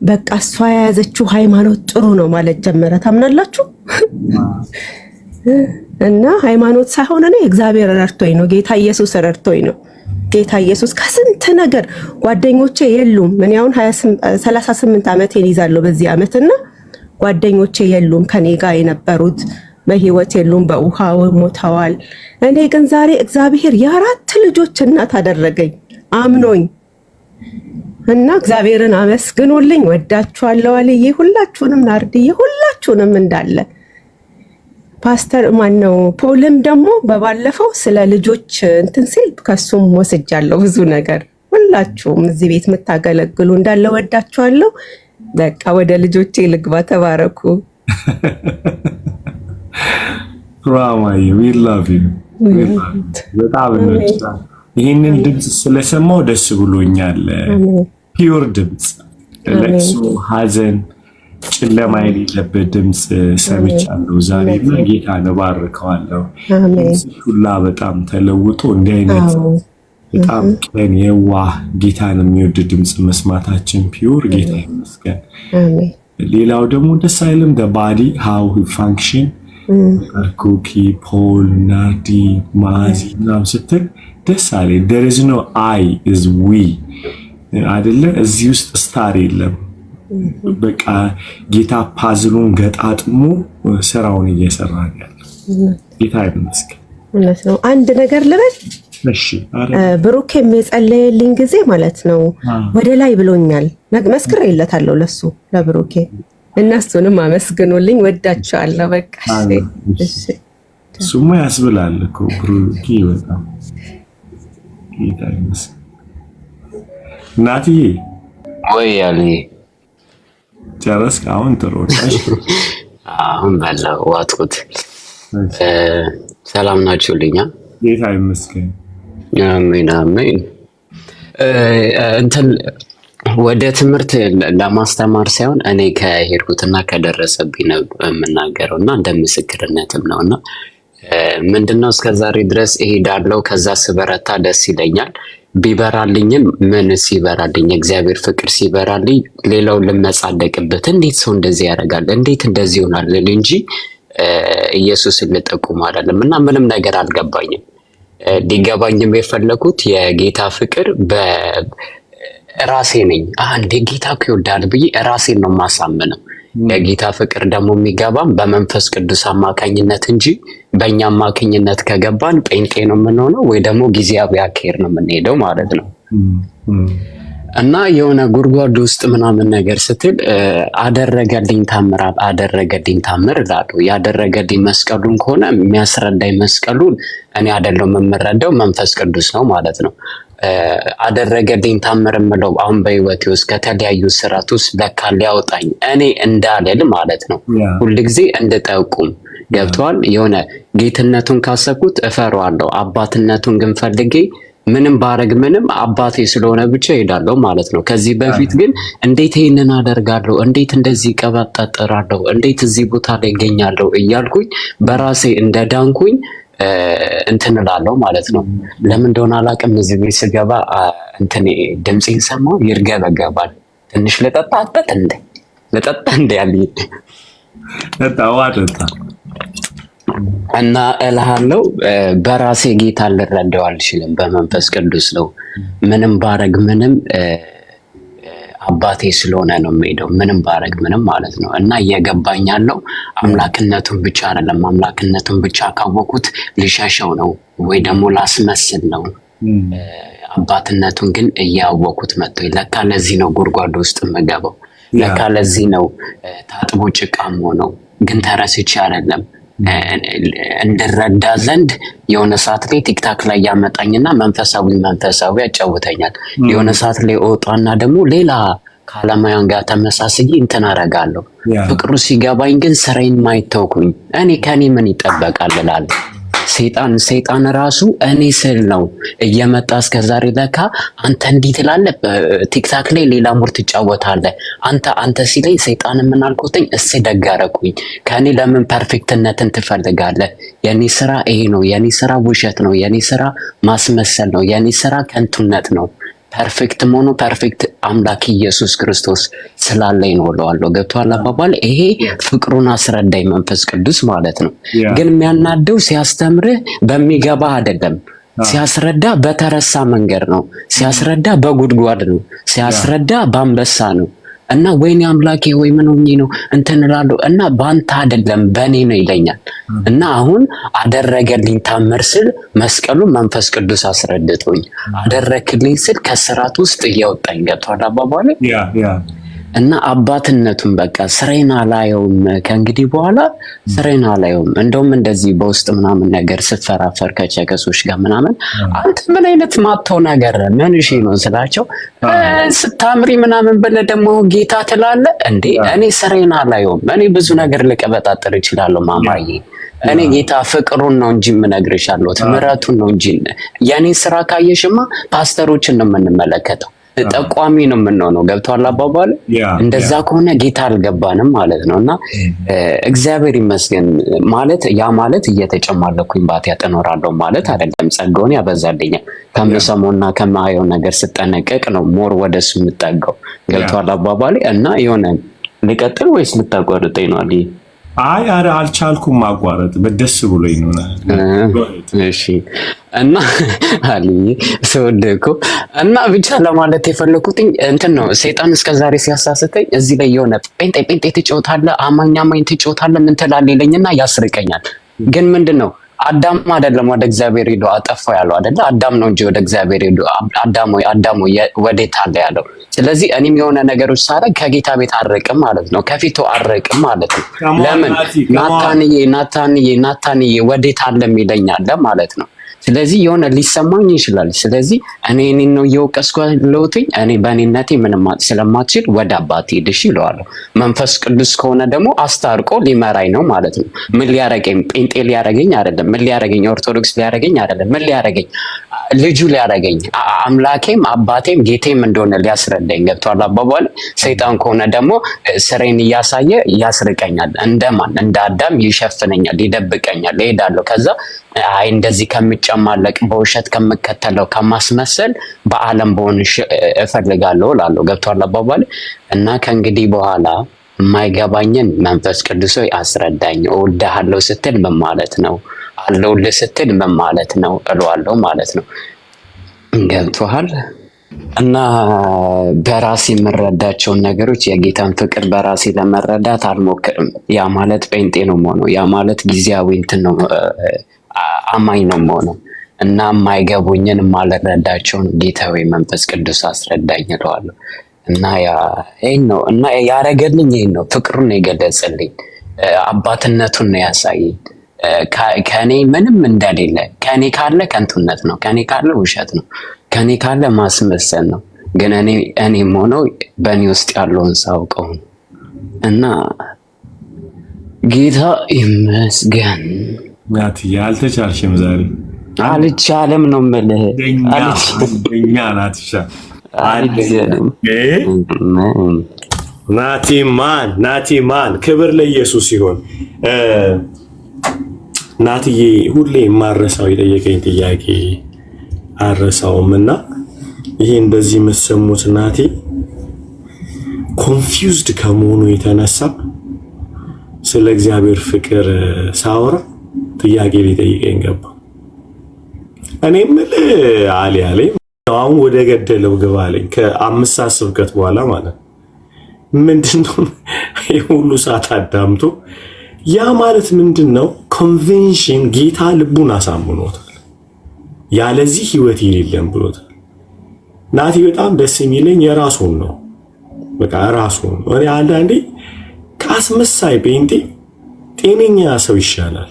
በቃ እሷ የያዘችው ሃይማኖት ጥሩ ነው ማለት ጀመረ። ታምናላችሁ? እና ሃይማኖት ሳይሆን እኔ እግዚአብሔር ረድቶኝ ነው፣ ጌታ ኢየሱስ ረድቶኝ ነው። ጌታ ኢየሱስ ከስንት ነገር ጓደኞቼ የሉም። እኔ አሁን 38 ዓመቴን ይዛለሁ በዚህ ዓመትና ጓደኞቼ የሉም፣ ከኔ ጋር የነበሩት በህይወት የሉም፣ በውሃ ሞተዋል። እኔ ግን ዛሬ እግዚአብሔር የ4 ልጆች እናት አደረገኝ አምኖኝ። እና እግዚአብሔርን አመስግኑልኝ። ወዳችኋለሁ አልዬ፣ ሁላችሁንም ናርድዬ፣ ሁላችሁንም እንዳለ ፓስተር ማነው ፖልም ደግሞ በባለፈው ስለ ልጆች እንትን ሲል ከሱም ወስጃለሁ ብዙ ነገር። ሁላችሁም እዚህ ቤት የምታገለግሉ እንዳለ ወዳችኋለሁ። በቃ ወደ ልጆቼ ልግባ። ተባረኩ። ራማይ ዊ ላቭ ዩ በጣም ነው። ይህንን ድምፅ ስለሰማው ደስ ብሎኛል። ፒውር ድምፅ፣ ለቅሶ፣ ሐዘን ጨለማ የሌለበት ድምፅ ሰምቻለሁ ዛሬና ጌታን እባርከዋለሁ። ሁላ በጣም ተለውጦ እንዲህ አይነት በጣም ቀን የዋህ ጌታን የሚወድ ድምፅ መስማታችን ፒውር ጌታ ይመስገን። ሌላው ደግሞ ደስ አይልም ባዲ ሃው ፋንክሽን ኩኪ ፖል ናርዲ ማዚ ምናምን ስትል ደስ አለኝ። there is no I is we አይደለ? እዚህ ውስጥ ስታር የለም። በቃ ጌታ ፓዝሉን ገጣጥሞ ስራውን እየሰራ ያለ ጌታ ይመስገን። እውነት ነው። አንድ ነገር ልበል። እሺ ብሩኬም የጸለየልኝ ጊዜ ማለት ነው ወደ ላይ ብሎኛል። መስክሬለታለሁ ለሱ ለብሩኬ። እነሱንም አመስግኑልኝ፣ ወዳቸዋለሁ። በቃ እሺ ሱማ ያስብላል እኮ ብሩኬ በጣም ጌታ ይመስገን። ናትዬ ወይ ያለ ጨረስክ? አሁን ጥሩ አሁን በላው ዋጥኩት። ሰላም ናችሁልኛ? ጌታ ይመስገን። አሜን አሜን። እንትን ወደ ትምህርት ለማስተማር ሳይሆን እኔ ከሄድኩትና ከደረሰብኝ ነው የምናገረው እና እንደ ምስክርነትም ነውና ምንድነው እስከዛሬ ድረስ እሄዳለሁ። ከዛ ስበረታ ደስ ይለኛል። ቢበራልኝም ምን ሲበራልኝ እግዚአብሔር ፍቅር ሲበራልኝ ሌላውን ልመጻደቅበት እንዴት ሰው እንደዚህ ያደርጋል እንዴት እንደዚህ ይሆናል እንጂ ኢየሱስን ልጠቁም አይደለም። እና ምንም ነገር አልገባኝም። ሊገባኝም የፈለኩት የጌታ ፍቅር በራሴ ነኝ። አንዴ ጌታ እኮ ይወዳል ብዬ ራሴን ነው የማሳምነው። የጌታ ፍቅር ደግሞ የሚገባም በመንፈስ ቅዱስ አማካኝነት እንጂ በእኛ አማካኝነት ከገባን ጴንጤ ነው የምንሆነው ወይ ደግሞ ጊዜያዊ አካሄድ ነው የምንሄደው ማለት ነው። እና የሆነ ጉድጓድ ውስጥ ምናምን ነገር ስትል አደረገልኝ ታምር እላለሁ። ያደረገልኝ መስቀሉን ከሆነ የሚያስረዳኝ መስቀሉን እኔ አይደለም የምረዳው መንፈስ ቅዱስ ነው ማለት ነው። አደረገልኝ ታምር የምለው አሁን በህይወቴ ውስጥ ከተለያዩ ስራት ውስጥ ለካ ሊያወጣኝ እኔ እንዳልል ማለት ነው። ሁልጊዜ እንድጠቁም ገብቷል። የሆነ ጌትነቱን ካሰብኩት እፈራዋለሁ። አባትነቱን ግን ፈልጌ ምንም ባረግ ምንም አባቴ ስለሆነ ብቻ እሄዳለሁ ማለት ነው። ከዚህ በፊት ግን እንዴት ይሄንን አደርጋለሁ፣ እንዴት እንደዚህ ቀባጣጠራለሁ፣ እንዴት እዚህ ቦታ ላይ እገኛለሁ እያልኩኝ በራሴ እንደዳንኩኝ እንትን እላለሁ ማለት ነው። ለምን እንደሆነ አላውቅም። እዚህ ቤት ስገባ እንትን ድምፄን ሰማሁ ይርገበገባል። ትንሽ ልጠጣበት እንደ ያለኝ ጠጣ እና እልሃለሁ በራሴ ጌታ ልረዳው አልችልም። በመንፈስ ቅዱስ ነው። ምንም ባረግ ምንም አባቴ ስለሆነ ነው የምሄደው። ምንም ባረግ ምንም ማለት ነው። እና እየገባኝ ያለው አምላክነቱን ብቻ አይደለም። አምላክነቱን ብቻ ካወቁት ልሸሸው ነው ወይ ደግሞ ላስመስል ነው። አባትነቱን ግን እያወቁት መጥቶ ለካ ለዚህ ነው ጉድጓድ ውስጥ የምገባው። ለካ ለዚህ ነው ታጥቦ ጭቃም ሆነው ግን ተረስቼ አይደለም እንድረዳ ዘንድ የሆነ ሰዓት ላይ ቲክታክ ላይ ያመጣኝና መንፈሳዊ ያጫውተኛል። የሆነ ሰዓት ላይ እወጣና ደግሞ ሌላ ከዓለማውያን ጋር ተመሳስዬ እንትን አደርጋለሁ። ፍቅሩ ሲገባኝ ግን ስራዬን ማየት ተውኩኝ። እኔ ከኔ ምን ይጠበቃል እላለሁ። ሰይጣን ራሱ እኔ ስል ነው እየመጣ እስከዛሬ ለካ አንተ እንዲህ ትላለህ፣ ቲክታክ ላይ ሌላ ሙር ትጫወታለህ፣ አንተ ሲለኝ ሰይጣን ምን አልኩትኝ? እሴ ደጋረኩኝ። ከኔ ለምን ፐርፌክትነትን ትፈልጋለህ? የኔ ስራ ይሄ ነው። የኔ ስራ ውሸት ነው። የኔ ስራ ማስመሰል ነው። የኔ ስራ ከንቱነት ነው። ፐርፌክት መሆኑ ፐርፌክት አምላክ ኢየሱስ ክርስቶስ ስላለኝ ነው እለዋለሁ። ገብቶሃል አባባል? ይሄ ፍቅሩን አስረዳኝ መንፈስ ቅዱስ ማለት ነው። ግን የሚያናደው ሲያስተምርህ በሚገባ አይደለም። ሲያስረዳ በተረሳ መንገድ ነው። ሲያስረዳ በጉድጓድ ነው። ሲያስረዳ በአንበሳ ነው። እና ወይኔ አምላኬ ወይ ምን ሆኜ ነው እንትን እላለሁ። እና በአንተ አይደለም በእኔ ነው ይለኛል። እና አሁን አደረገልኝ ታምር ስል መስቀሉን መንፈስ ቅዱስ አስረድቶኝ አደረክልኝ ስል ከስራት ውስጥ እያወጣኝ ገብቷል አባባሌ። እና አባትነቱን በቃ ስራዬን አላየውም። ከእንግዲህ በኋላ ስራዬን አላየውም። እንደውም እንደዚህ በውስጥ ምናምን ነገር ስፈራፈር ከቸከሶች ጋር ምናምን አንተ ምን አይነት ማተው ነገር ምን እሺ ነው ስላቸው ስታምሪ ምናምን ብለህ ደግሞ ጌታ ትላለህ እንዴ? እኔ ስራዬን አላየውም። እኔ ብዙ ነገር ልቀበጣጥር እችላለሁ ማማዬ። እኔ ጌታ ፍቅሩን ነው እንጂ የምነግርሽ ያለሁት ምሕረቱን ነው እንጂ የኔ ስራ ካየሽማ ፓስተሮችን ነው የምንመለከተው። ጠቋሚ ነው የምንሆነው። ገብቷል አባባል። እንደዛ ከሆነ ጌታ አልገባንም ማለት ነው። እና እግዚአብሔር ይመስገን ማለት ያ ማለት እየተጨማለኩኝ ባትያት እኖራለሁ ማለት አይደለም። ጸጋውን ያበዛልኛል። ከምሰማውና ከማየው ነገር ስጠነቀቅ ነው ሞር ወደሱ የምጠጋው። ገብቷል አባባል። እና የሆነ ልቀጥል ወይስ ልታቋርጠኝ ነው? አይ አረ አልቻልኩም ማቋረጥ በደስ ብሎኝ ነው። እሺ እና አልይ ሰውደኮ እና ብቻ ለማለት የፈለኩት እንትን ነው። ሰይጣን እስከዛሬ ሲያሳስተኝ እዚህ ላይ የሆነ ጴንጤ ትጫወታለህ፣ አማኝ ትጫወታለህ ምን ትላለህ ይለኝና ያስርቀኛል። ግን ምንድነው አዳም አይደለም ወደ እግዚአብሔር ሄዶ አጠፋው ያለው አይደለ? አዳም ነው እንጂ ወደ እግዚአብሔር ሄዶ አዳም ወዴት አለ ያለው። ስለዚህ እኔም የሆነ ነገሮች ሳደርግ ከጌታ ቤት አርቅም ማለት ነው፣ ከፊቱ አርቅም ማለት ነው። ለምን ናታንዬ ወዴት አለ ይለኛል ማለት ነው። ስለዚህ የሆነ ሊሰማኝ ይችላል። ስለዚህ እኔን ነው እየወቀስኩ ያለሁት። እኔ በእኔነቴ ምንም ስለማትችል ወደ አባቴ ሄድሽ ይለዋለሁ። መንፈስ ቅዱስ ከሆነ ደግሞ አስታርቆ ሊመራኝ ነው ማለት ነው። ምን ሊያረገኝ? ጴንጤ ሊያረገኝ አይደለም። ምን ሊያረገኝ? ኦርቶዶክስ ሊያረገኝ አይደለም። ምን ሊያረገኝ? ልጁ ሊያረገኝ፣ አምላኬም አባቴም ጌቴም እንደሆነ ሊያስረዳኝ። ገብቷል አባባል። ሰይጣን ከሆነ ደግሞ ስሬን እያሳየ ያስርቀኛል። እንደማን? እንደ አዳም ይሸፍነኛል፣ ይደብቀኛል። እሄዳለሁ ከዛ አይ እንደዚህ ከምጨማለቅ በውሸት ከምከተለው ከማስመሰል በዓለም በሆን እፈልጋለሁ እላለሁ። ገብቷል አባባል። እና ከእንግዲህ በኋላ የማይገባኝን መንፈስ ቅዱስ ሆይ አስረዳኝ። እወድሃለሁ ስትል ምን ማለት ነው? አለሁልህ ስትል ምን ማለት ነው እለዋለሁ ማለት ነው። ገብቶሃል? እና በራሴ የምረዳቸውን ነገሮች የጌታን ፍቅር በራሴ ለመረዳት አልሞክርም። ያ ማለት ጴንጤ ነው የምሆነው። ያ ማለት ጊዜያዊ እንትን ነው አማኝ ነው የምሆነው። እና የማይገቡኝን የማልረዳቸውን ጌታዊ መንፈስ ቅዱስ አስረዳኝ እለዋለሁ። እና ይሄን ነው እና ያረገልኝ፣ ይሄን ነው ፍቅሩን የገለጸልኝ፣ አባትነቱን ነው ያሳየኝ። ከኔ ምንም እንደሌለ፣ ከኔ ካለ ከንቱነት ነው፣ ከኔ ካለ ውሸት ነው፣ ከኔ ካለ ማስመሰል ነው። ግን እኔም ሆነው በእኔ ውስጥ ያለውን ሳውቀው ነው። እና ጌታ ይመስገን። ናትዬ አልተቻልሽም ዛሬ። አልቻለም ነው የምልህ። ደኛ ናትሻ ናቲማን ክብር ለኢየሱስ ይሁን። ናትዬ ሁሌ የማረሳው የጠየቀኝ ጥያቄ አረሳውም እና ይሄ እንደዚህ የምትሰሙት ናቲ ኮንፊውዝድ ከመሆኑ የተነሳ ስለ እግዚአብሔር ፍቅር ሳወራ ጥያቄ ሊጠይቀኝ ገባ። እኔ የምልህ አለኝ አሁን ወደ ገደለው ግባ አለኝ። ከ5 ሰዓት ስብከት በኋላ ማለት ምንድነው የሁሉ ሰዓት አዳምቶ ያ ማለት ምንድነው? ኮንቬንሽን ጌታ ልቡን አሳምኖታል። ያለዚህ ህይወት የሌለም ብሎታል። ናቲ በጣም ደስ የሚለኝ የራሱን ነው። በቃ ራሱን እኔ አንዳንዴ ከአስመሳይ ጴንጤ ጤነኛ ሰው ይሻላል።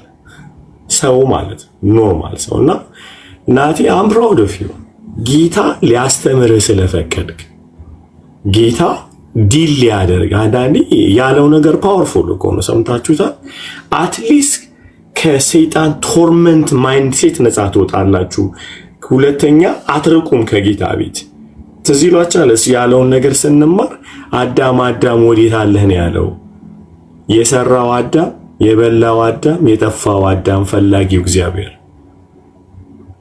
ሰው ማለት ኖርማል ሰው እና ናቲ አም ፕራውድ ኦፍ ዩ። ጌታ ሊያስተምርህ ስለፈቀድክ ጌታ ዲል ሊያደርግ አንዳንዴ ያለው ነገር ፓወርፉል እኮ ነው። ሰምታችሁታል። አትሊስት ከሰይጣን ቶርመንት ማይንድሴት ነፃ ትወጣላችሁ። ሁለተኛ አትርቁም ከጌታ ቤት። ትዝ ይሏችኋል ያለውን ነገር ስንማር አዳም ወዴት አለህ ነው ያለው። የሰራው አዳም፣ የበላው አዳም፣ የጠፋው አዳም ፈላጊው እግዚአብሔር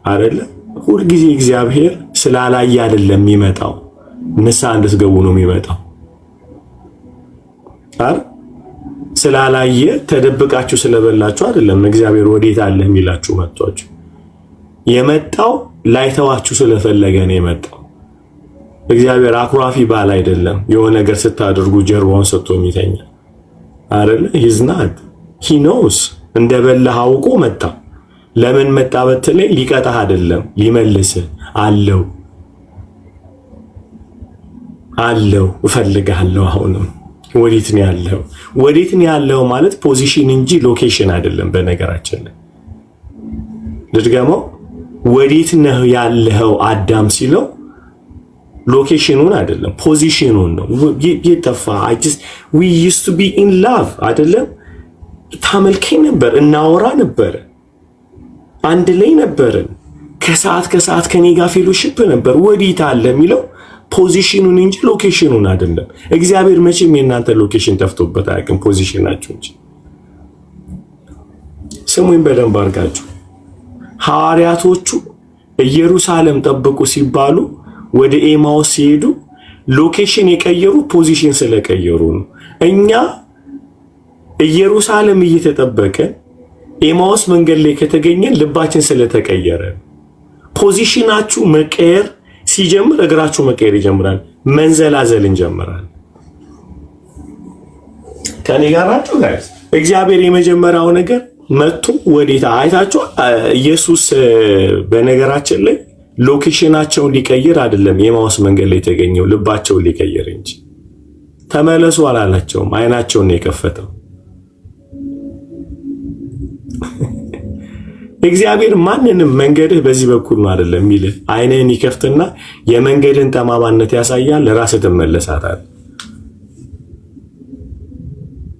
አይደለ? ሁልጊዜ እግዚአብሔር ስላላየ አይደለም የሚመጣው፣ ንስሐ እንድትገቡ ነው የሚመጣው። ስላላየ ተደብቃችሁ ስለበላችሁ አይደለም እግዚአብሔር ወዴት አለ የሚላችሁ መጥቷችሁ የመጣው ላይተዋችሁ ስለፈለገ ነው የመጣው። እግዚአብሔር አኩራፊ ባል አይደለም። የሆነ ነገር ስታደርጉ ጀርባውን ሰጥቶ የሚተኛ አይደለ? ሂዝ ናት ሂ ኖውስ እንደበላህ አውቆ መጣ። ለምን መጣ በትለኝ ሊቀጣህ አይደለም ሊመልስህ አለው እፈልግሃለሁ። አሁንም ወዴት ነው ያለው ማለት ፖዚሽን እንጂ ሎኬሽን አይደለም። በነገራችን ላይ ልድገመው፣ ወዴት ነው ያለው አዳም ሲለው ሎኬሽኑን አይደለም ፖዚሽኑን ነው። የጠፋ we used to be in love አይደለም? ታመልከኝ ነበር፣ እናወራ ነበር፣ አንድ ላይ ነበርን። ከሰዓት ከኔ ጋር ፌሎሺፕ ነበር። ወዴት አለ የሚለው ፖዚሽኑን እንጂ ሎኬሽኑን አይደለም። እግዚአብሔር መቼም የእናንተ ሎኬሽን ጠፍቶበት አያውቅም፣ ፖዚሽናችሁ እንጂ። ስሙኝ በደንብ አድርጋችሁ። ሐዋርያቶቹ ኢየሩሳሌም ጠብቁ ሲባሉ ወደ ኤማውስ ሲሄዱ ሎኬሽን የቀየሩ ፖዚሽን ስለቀየሩ ነው። እኛ ኢየሩሳሌም እየተጠበቀ ኤማውስ መንገድ ላይ ከተገኘን ልባችን ስለተቀየረ። ፖዚሽናችሁ መቀየር ሲጀምር እግራችሁ መቀየር ይጀምራል፣ መንዘላዘል እንጀምራለን። ከኔ ጋር ናችሁ ጋይስ? እግዚአብሔር የመጀመሪያው ነገር መጥቶ ወዴታ አይታችሁ ኢየሱስ በነገራችን ላይ ሎኬሽናቸውን ሊቀይር አይደለም ኤማውስ መንገድ ላይ የተገኘው፣ ልባቸውን ሊቀይር እንጂ። ተመለሱ አላላቸውም፣ አይናቸውን ነው የከፈተው። እግዚአብሔር ማንንም መንገድህ በዚህ በኩል ነው አይደለም የሚልህ፣ አይንህን ይከፍትና የመንገድን ጠማማነት ያሳያል፣ ለራስህ ትመለሳታል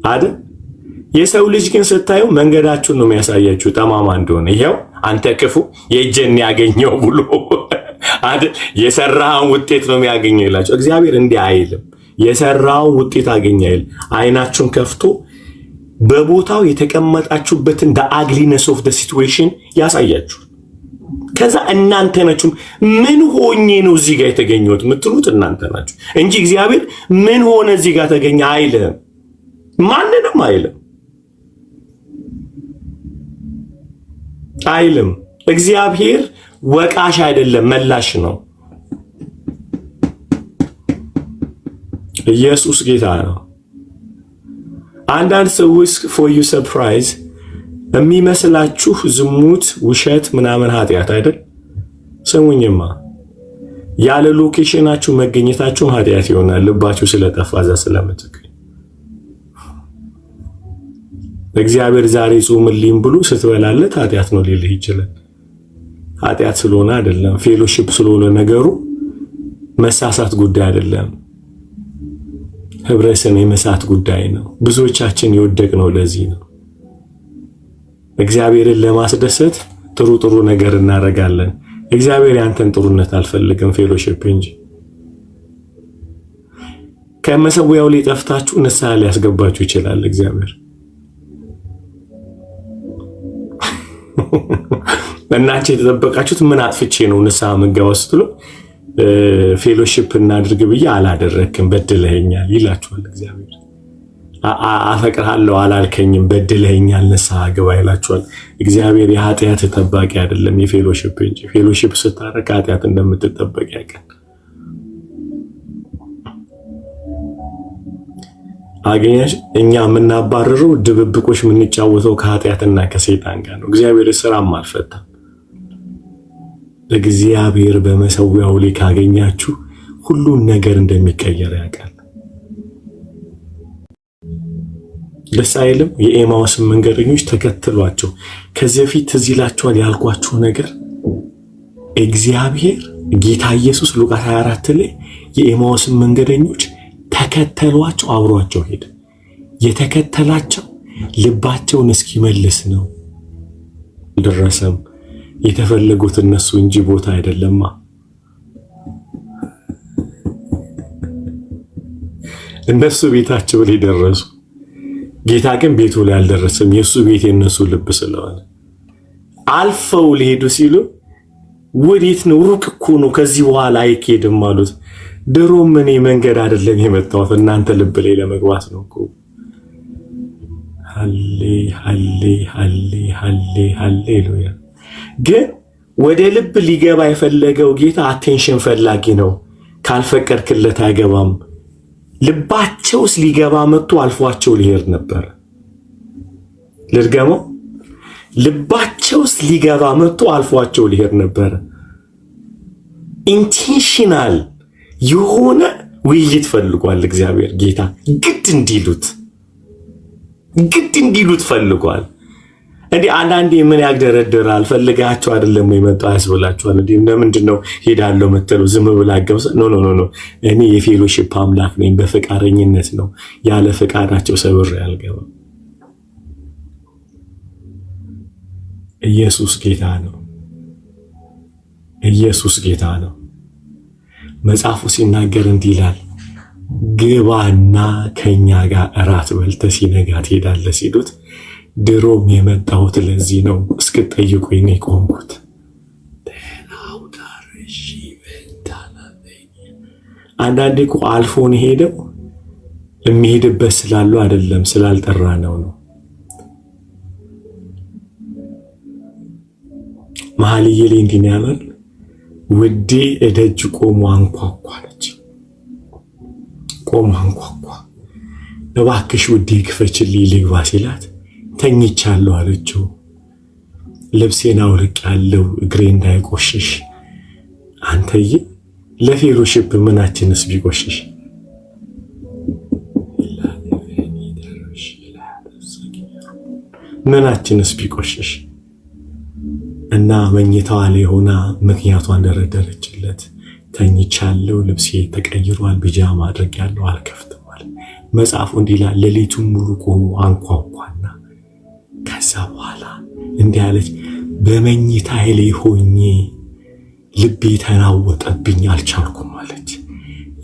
አይደል? የሰው ልጅ ግን ስታዩ መንገዳችሁን ነው የሚያሳያችሁ ጠማማ እንደሆነ። ይሄው አንተ ክፉ የእጅን ያገኘው ብሎ አይደል? የሰራውን ውጤት ነው የሚያገኘው ይላችሁ። እግዚአብሔር እንዲህ አይልም። የሰራውን ውጤት አገኘ አይል። አይናችሁን ከፍቶ በቦታው የተቀመጣችሁበትን the ugliness of the situation ያሳያችሁ። ከዛ እናንተ ናችሁ ምን ሆኜ ነው እዚህ ጋር የተገኘሁት የምትሉት እናንተ ናችሁ እንጂ እግዚአብሔር ምን ሆነ እዚህ ጋር ተገኘ አይልም። ማንንም አይልም አይልም። እግዚአብሔር ወቃሽ አይደለም፣ መላሽ ነው። ኢየሱስ ጌታ ነው። አንዳንድ ሰዎች for you surprise የሚመስላችሁ ዝሙት፣ ውሸት ምናምን ኃጢአት አይደል? ስሙኝማ ያለ ሎኬሽናችሁ መገኘታችሁ ኃጢአት ይሆናል። ልባችሁ ስለጠፋ እዛ ስለምትገኝ እግዚአብሔር ዛሬ ጾምልኝ ብሎ ስትበላለት ኃጢአት ነው ሊልህ ይችላል። ኃጢአት ስለሆነ አይደለም፣ ፌሎሺፕ ስለሆነ ነገሩ መሳሳት ጉዳይ አይደለም። ህብረትን የመሳት ጉዳይ ነው። ብዙዎቻችን የወደቅነው ለዚህ ነው። እግዚአብሔርን ለማስደሰት ጥሩ ነገር እናደርጋለን። እግዚአብሔር ያንተን ጥሩነት አልፈልግም፣ ፌሎሺፕ እንጂ። ከመሰዊያው ላይ ጠፍታችሁ ንስሐ ሊያስገባችሁ ይችላል እግዚአብሔር። እናንተ የተጠበቃችሁት ምን አጥፍቼ ነው ንስሐ መገባው ስትሉ ፌሎሺፕ እናድርግ ብዬ አላደረክም በድለኸኛል ይላችኋል እግዚአብሔር። አፈቅርሃለሁ አላልከኝም በድለኸኛል ንስሐ ግባ ይላችኋል እግዚአብሔር። የኃጢአት ተጠባቂ አይደለም የፌሎሺፕ እንጂ። ፌሎሺፕ ስታረቅ ኃጢአት እንደምትጠበቅ ያውቃል። አገኛሽ እኛ የምናባረረው ድብብቆሽ የምንጫወተው ከኃጢአትና ከሰይጣን ጋር ነው። እግዚአብሔር ስራም አልፈታም። እግዚአብሔር በመሰዊያው ላይ ካገኛችሁ ሁሉን ነገር እንደሚቀየር ያውቃል። ደስ አይልም? የኤማውስ መንገደኞች ተከትሏቸው ከዚህ በፊት ትዝ ይላችኋል ያልኳችሁ ነገር እግዚአብሔር ጌታ ኢየሱስ ሉቃስ 24 ላይ የኤማውስ መንገደኞች ተከተሏቸው፣ አብሯቸው ሄደ። የተከተላቸው ልባቸውን እስኪመልስ ነው። ደረሰም የተፈለጉት እነሱ እንጂ ቦታ አይደለማ። እነሱ ቤታቸው ላይ ደረሱ። ጌታ ግን ቤቱ ላይ አልደረሰም። የሱ ቤት የነሱ ልብ ስለሆነ አልፈው ሊሄዱ ሲሉ ወዴት ነው? ሩቅ እኮ ነው፣ ከዚህ በኋላ አይኬድም አሉት። ድሮም እኔ መንገድ አይደለም የመጣሁት እናንተ ልብ ላይ ለመግባት ነው እኮ። ሃሌሉያ። ግን ወደ ልብ ሊገባ የፈለገው ጌታ አቴንሽን ፈላጊ ነው። ካልፈቀድክለት አይገባም። ልባቸውስ ሊገባ መጥቶ አልፏቸው ሊሄድ ነበር። ልድገመው፣ ልባቸውስ ሊገባ መጥቶ አልፏቸው ሊሄድ ነበር። ኢንቴንሽናል የሆነ ውይይት ፈልጓል እግዚአብሔር። ጌታ ግድ እንዲሉት ፈልጓል። እንዴ አንዳንዴ ምን ያግደረደራል? ፈልጋቸው አይደለም ወይ መጣ ያስብላችኋል። እንዴ ለምንድን ነው ሄዳለሁ መተለው ዝም ብላ አገብሰ ኖ እኔ የፌሎሺፕ አምላክ ነኝ። በፈቃደኝነት ነው፣ ያለ ፈቃዳቸው ሰብሬ አልገባም። ኢየሱስ ጌታ ነው። ኢየሱስ ጌታ ነው። መጽሐፉ ሲናገር እንዲህ ይላል፣ ግባና ከኛ ጋር እራት በልተህ ሲነጋ ትሄዳለህ ሲሉት ድሮም የመጣሁት ለዚህ ነው እስክትጠይቁኝ ነው የቆምኩት። አንዳንዴ እኮ አልፎን ሄደው የሚሄድበት ስላለው አይደለም ስላልጠራ ነው። መኃልየ ላይ እንዲህ ነው ያለው፣ ውዴ እደጅ ቆሞ አንኳኳ አለች። ቆሞ አንኳኳ፣ እባክሽ ውዴ ክፈችልኝ ልግባ ሲላት ተኝቻለሁ አለችው። ልብሴን አውልቄያለሁ እግሬ እንዳይቆሽሽ። አንተዬ ለፌሎሺፕ ምናችንስ ቢቆሽሽ? ምናችንስ ቢቆሽሽ? እና መኝታዋ ላይ ሆና ምክንያቷን ደረደረችለት። ተኝቻለሁ፣ ልብሴ ተቀይሯል፣ ቢጃማ አድርጌያለሁ፣ አልከፍትም አለ። መጽሐፉ እንዲህ ይላል፣ ሌሊቱን ሙሉ ቆሞ አንኳኳና ከዛ በኋላ እንዲህ አለች፣ በመኝታዬ ላይ ሆኜ ልቤ ተናወጠብኝ፣ አልቻልኩም አለች።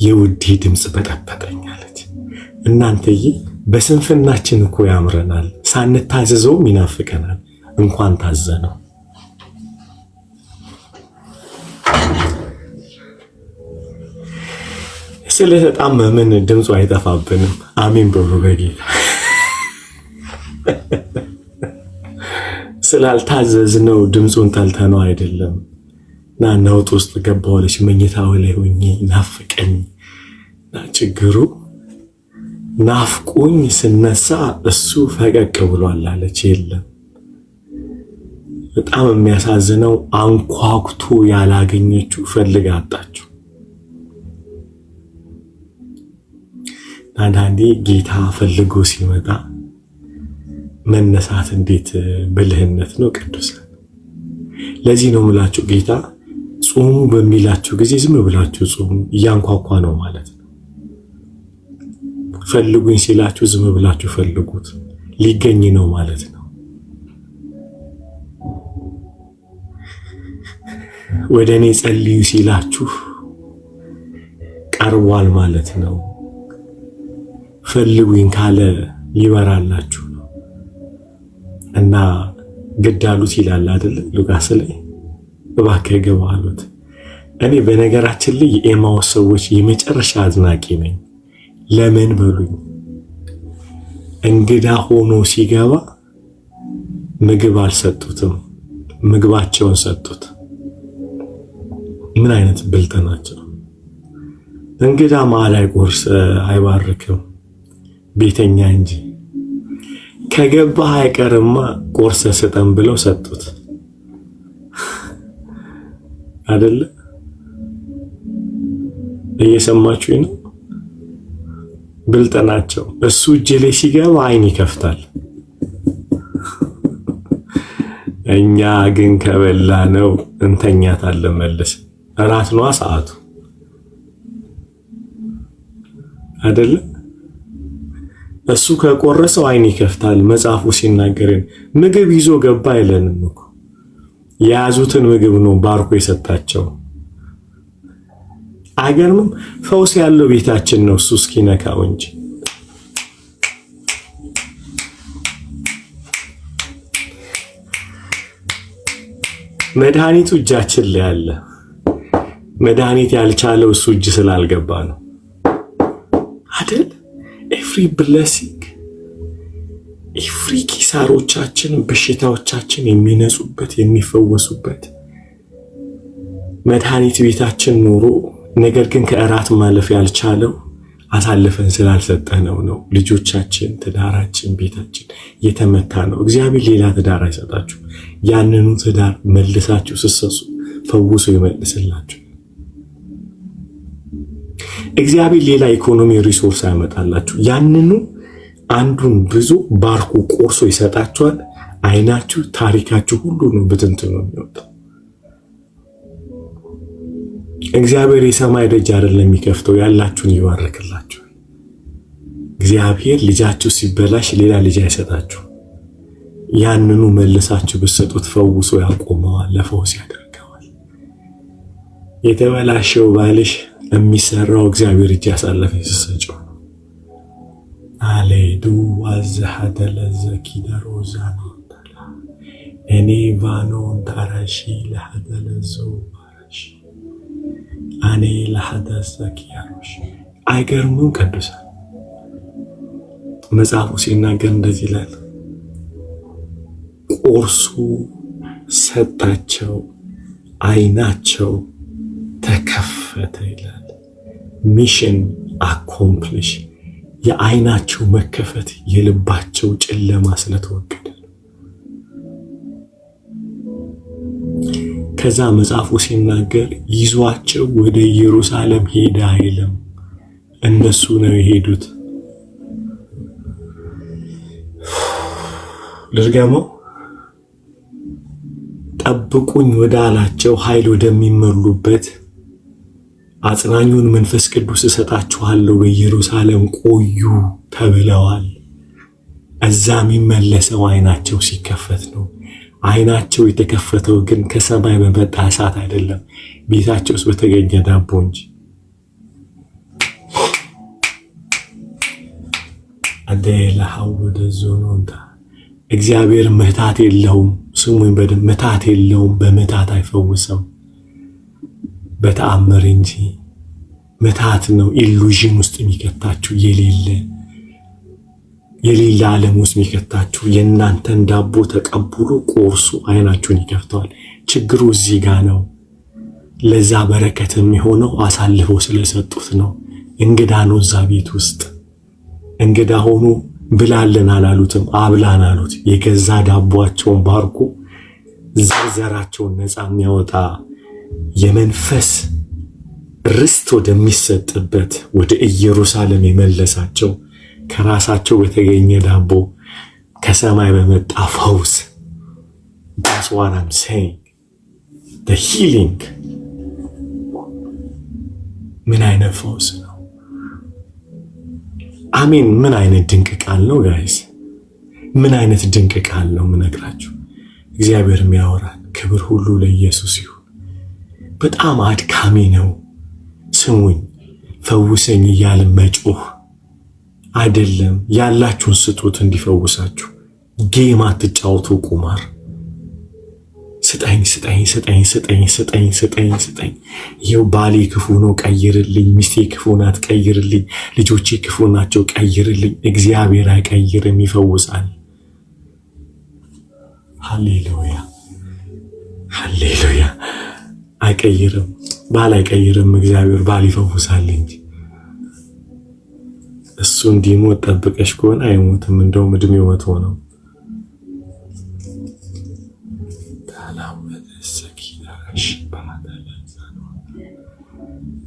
የውዴ ድምፅ በጠበጠኝ አለች። እናንተዬ በስንፍናችን እኮ ያምረናል፣ ሳንታዘዘውም ይናፍቀናል፣ እንኳን ታዘነው። ስለተጣመምን ድምፁ አይጠፋብንም። አሜን በሉ በጌታ። ስላልታዘዝነው ድምፁን ጠልተነው አይደለም። እና ነውጥ ውስጥ ገባሁልሽ መኝታው ላይ ሆኜ ናፍቀኝ። እና ችግሩ ናፍቆኝ ስነሳ እሱ ፈቀቅ ብሏል አለች። የለም በጣም የሚያሳዝነው አንኳኩቶ ያላገኘችው ፈልጋ አጣችው። አንዳንዴ ጌታ ፈልጎ ሲመጣ መነሳት እንዴት ብልህነት ነው ቅዱሳን። ለዚህ ነው የምላችሁ ጌታ ጾሙ በሚላችሁ ጊዜ ዝም ብላችሁ ጾሙ። እያንኳኳ ነው ማለት ነው። ፈልጉኝ ሲላችሁ ዝም ብላችሁ ፈልጉት፣ ሊገኝ ነው ማለት ነው። ወደ እኔ ጸልዩ ሲላችሁ ቀርቧል ማለት ነው። ፈልጉኝ ካለ ሊበራላችሁ ነው። እና ግድ አሉት ይላል አይደል ሉቃስ ላይ፣ እባክህ ግባ አሉት። እኔ በነገራችን ላይ የኤማውስ ሰዎች የመጨረሻ አዝናቂ ነኝ። ለምን በሉኝ፣ እንግዳ ሆኖ ሲገባ ምግብ አልሰጡትም፣ ምግባቸውን ሰጡት። ምን አይነት ብልጥ ናቸው! እንግዳ መሃል አይቆርስ አይባርክም፣ ቤተኛ እንጂ። ከገባህ አይቀርማ ቆርሰ ስጠን ብለው ሰጡት አይደለ? እየሰማችሁ ነው። ብልጥ ናቸው። እሱ እጅ ላይ ሲገባ አይን ይከፍታል። እኛ ግን ከበላ ነው እንተኛታለን። መልስ እራት ነዋ ሰዓቱ አይደለ? እሱ ከቆረሰው አይን ይከፍታል። መጽሐፉ ሲናገርን ምግብ ይዞ ገባ አይለንም እኮ የያዙትን ምግብ ነው ባርኮ የሰጣቸው። አይገርምም? ፈውስ ያለው ቤታችን ነው እሱ እስኪነካው እንጂ። መድኃኒቱ እጃችን ላይ አለ። መድኃኒት ያልቻለው እሱ እጅ ስላልገባ ነው አይደል? ኤፍሪ ብለሲንግ ኤፍሪ ኪሳሮቻችን፣ በሽታዎቻችን የሚነጹበት የሚፈወሱበት መድኃኒት ቤታችን ኖሮ ነገር ግን ከእራት ማለፍ ያልቻለው አሳልፈን ስላልሰጠነው ነው። ልጆቻችን፣ ትዳራችን፣ ቤታችን የተመታ ነው። እግዚአብሔር ሌላ ትዳር አይሰጣችሁ። ያንኑ ትዳር መልሳችሁ ስሰሱ ፈውሶ ይመልስላችሁ። እግዚአብሔር ሌላ ኢኮኖሚ ሪሶርስ ያመጣላችሁ። ያንኑ አንዱን ብዙ ባርኮ ቆርሶ ይሰጣችኋል። አይናችሁ፣ ታሪካችሁ ሁሉ ነው ብትንትኑ የሚወጣው። እግዚአብሔር የሰማይ ደጅ አይደለም የሚከፍተው፣ ያላችሁን ይባርክላችሁ። እግዚአብሔር ልጃችሁ ሲበላሽ ሌላ ልጅ አይሰጣችሁ። ያንኑ መልሳችሁ ብትሰጡት ፈውሶ ያቆመዋል፣ ለፈውስ ያደርገዋል። የተበላሸው ባልሽ የሚሰራው እግዚአብሔር እጅ ያሳለፈ ሲሰጨው አሌዱ አዘሐደ ለዘኪዳሮ ዛኖ ተላ እኔ ቫኖ ታራሺ ለሐደ ለዞ ባራሺ አኔ ለሐደ ዘኪያሮሽ። አይገርምም? ቅዱሳን መጽሐፉ ሲናገር እንደዚህ ይላል፣ ቆርሱ ሰጣቸው፣ አይናቸው ተከፈተ ይላል። ሚሽን አኮምፕሊሽ፣ የአይናቸው መከፈት የልባቸው ጨለማ ስለተወገደ። ከዛ መጽሐፉ ሲናገር ይዟቸው ወደ ኢየሩሳሌም ሄደ አይልም፣ እነሱ ነው የሄዱት። ልርገመው፣ ጠብቁኝ ወደ አላቸው ኃይል ወደሚመሉበት አጽናኙን መንፈስ ቅዱስ እሰጣችኋለሁ በኢየሩሳሌም ቆዩ ተብለዋል። እዛ የሚመለሰው አይናቸው ሲከፈት ነው። አይናቸው የተከፈተው ግን ከሰማይ በመጣ እሳት አይደለም፣ ቤታቸው ውስጥ በተገኘ ዳቦ እንጂ። አደላ ሐውደ ዞኖንታ እግዚአብሔር ምሕታት የለውም። ስሙኝ በደንብ፣ ምሕታት የለውም። በምሕታት አይፈውሰው በተአምር እንጂ። ምሕታት ነው ኢሉዥን ውስጥ የሚከታችሁ፣ የሌለ ዓለም ውስጥ የሚከታችሁ። የእናንተን ዳቦ ተቀብሎ ቆርሱ አይናችሁን ይከፍተዋል። ችግሩ እዚህ ጋር ነው። ለዛ በረከት የሚሆነው አሳልፈው ስለሰጡት ነው። እንግዳ ነው እዛ ቤት ውስጥ። እንግዳ ሆኖ ብላለን አላሉትም፣ አብላን አሉት። የገዛ ዳቦአቸውን ባርኮ ዘራቸውን ነፃ የሚያወጣ የመንፈስ ርስት ወደሚሰጥበት ወደ ኢየሩሳሌም የመለሳቸው ከራሳቸው በተገኘ ዳቦ ከሰማይ በመጣ ፈውስ። that's what I'm saying, the healing። ምን አይነት ፈውስ ነው? አሜን። ምን አይነት ድንቅ ቃል ነው ጋይስ! ምን አይነት ድንቅ ቃል ነው ምነግራችሁ። እግዚአብሔር የሚያወራን። ክብር ሁሉ ለኢየሱስ ይሁን። በጣም አድካሚ ነው። ስሙኝ፣ ፈውሰኝ እያለ መጮህ አይደለም። ያላችሁን ስጡት እንዲፈውሳችሁ። ጌም አትጫወቱ፣ ቁማር። ስጠኝ ስጠኝ ስጠኝ ስጠኝ ስጠኝ ስጠኝ ስጠኝ። ይኸው ባሌ ክፉ ነው ቀይርልኝ፣ ሚስቴ ክፉ ናት ቀይርልኝ፣ ልጆቼ ክፉ ናቸው ቀይርልኝ። እግዚአብሔር አይቀይርም፣ ይፈውሳል። ሃሌሉያ ሃሌሉያ። አይቀይርም፣ ባል አይቀይርም። እግዚአብሔር ባል ይፈውሳል እንጂ። እሱ እንዲሞት ጠብቀሽ ከሆነ አይሞትም፣ እንደውም እድሜው መቶ ነው።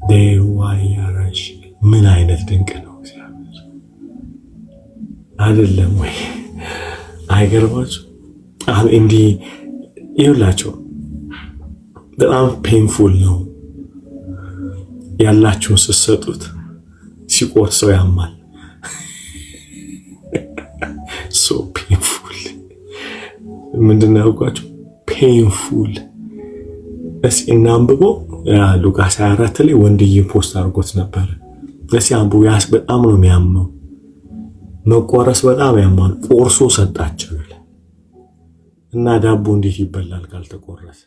ደዋያራሽ ምን አይነት ድንቅ ነው እግዚአብሔር! አይደለም ወይ? አይገርማችሁ? እንዲህ ይኸውላችሁ፣ በጣም ፔንፉል ነው። ያላችሁን ስትሰጡት ሲቆርሰው ያማል። ሶ ፔንፉል ምንድነው ያልኳችሁ? ፔንፉል። እስኪ እናንብበው። ሉቃስ 24 ላይ ወንድዬ ፖስት አድርጎት ነበር። እስኪ አንብቡ። ያስ በጣም ነው የሚያመው። መቆረስ በጣም ያማል። ቆርሶ ሰጣቸው ይላል እና ዳቦ እንዴት ይበላል ካልተቆረሰ?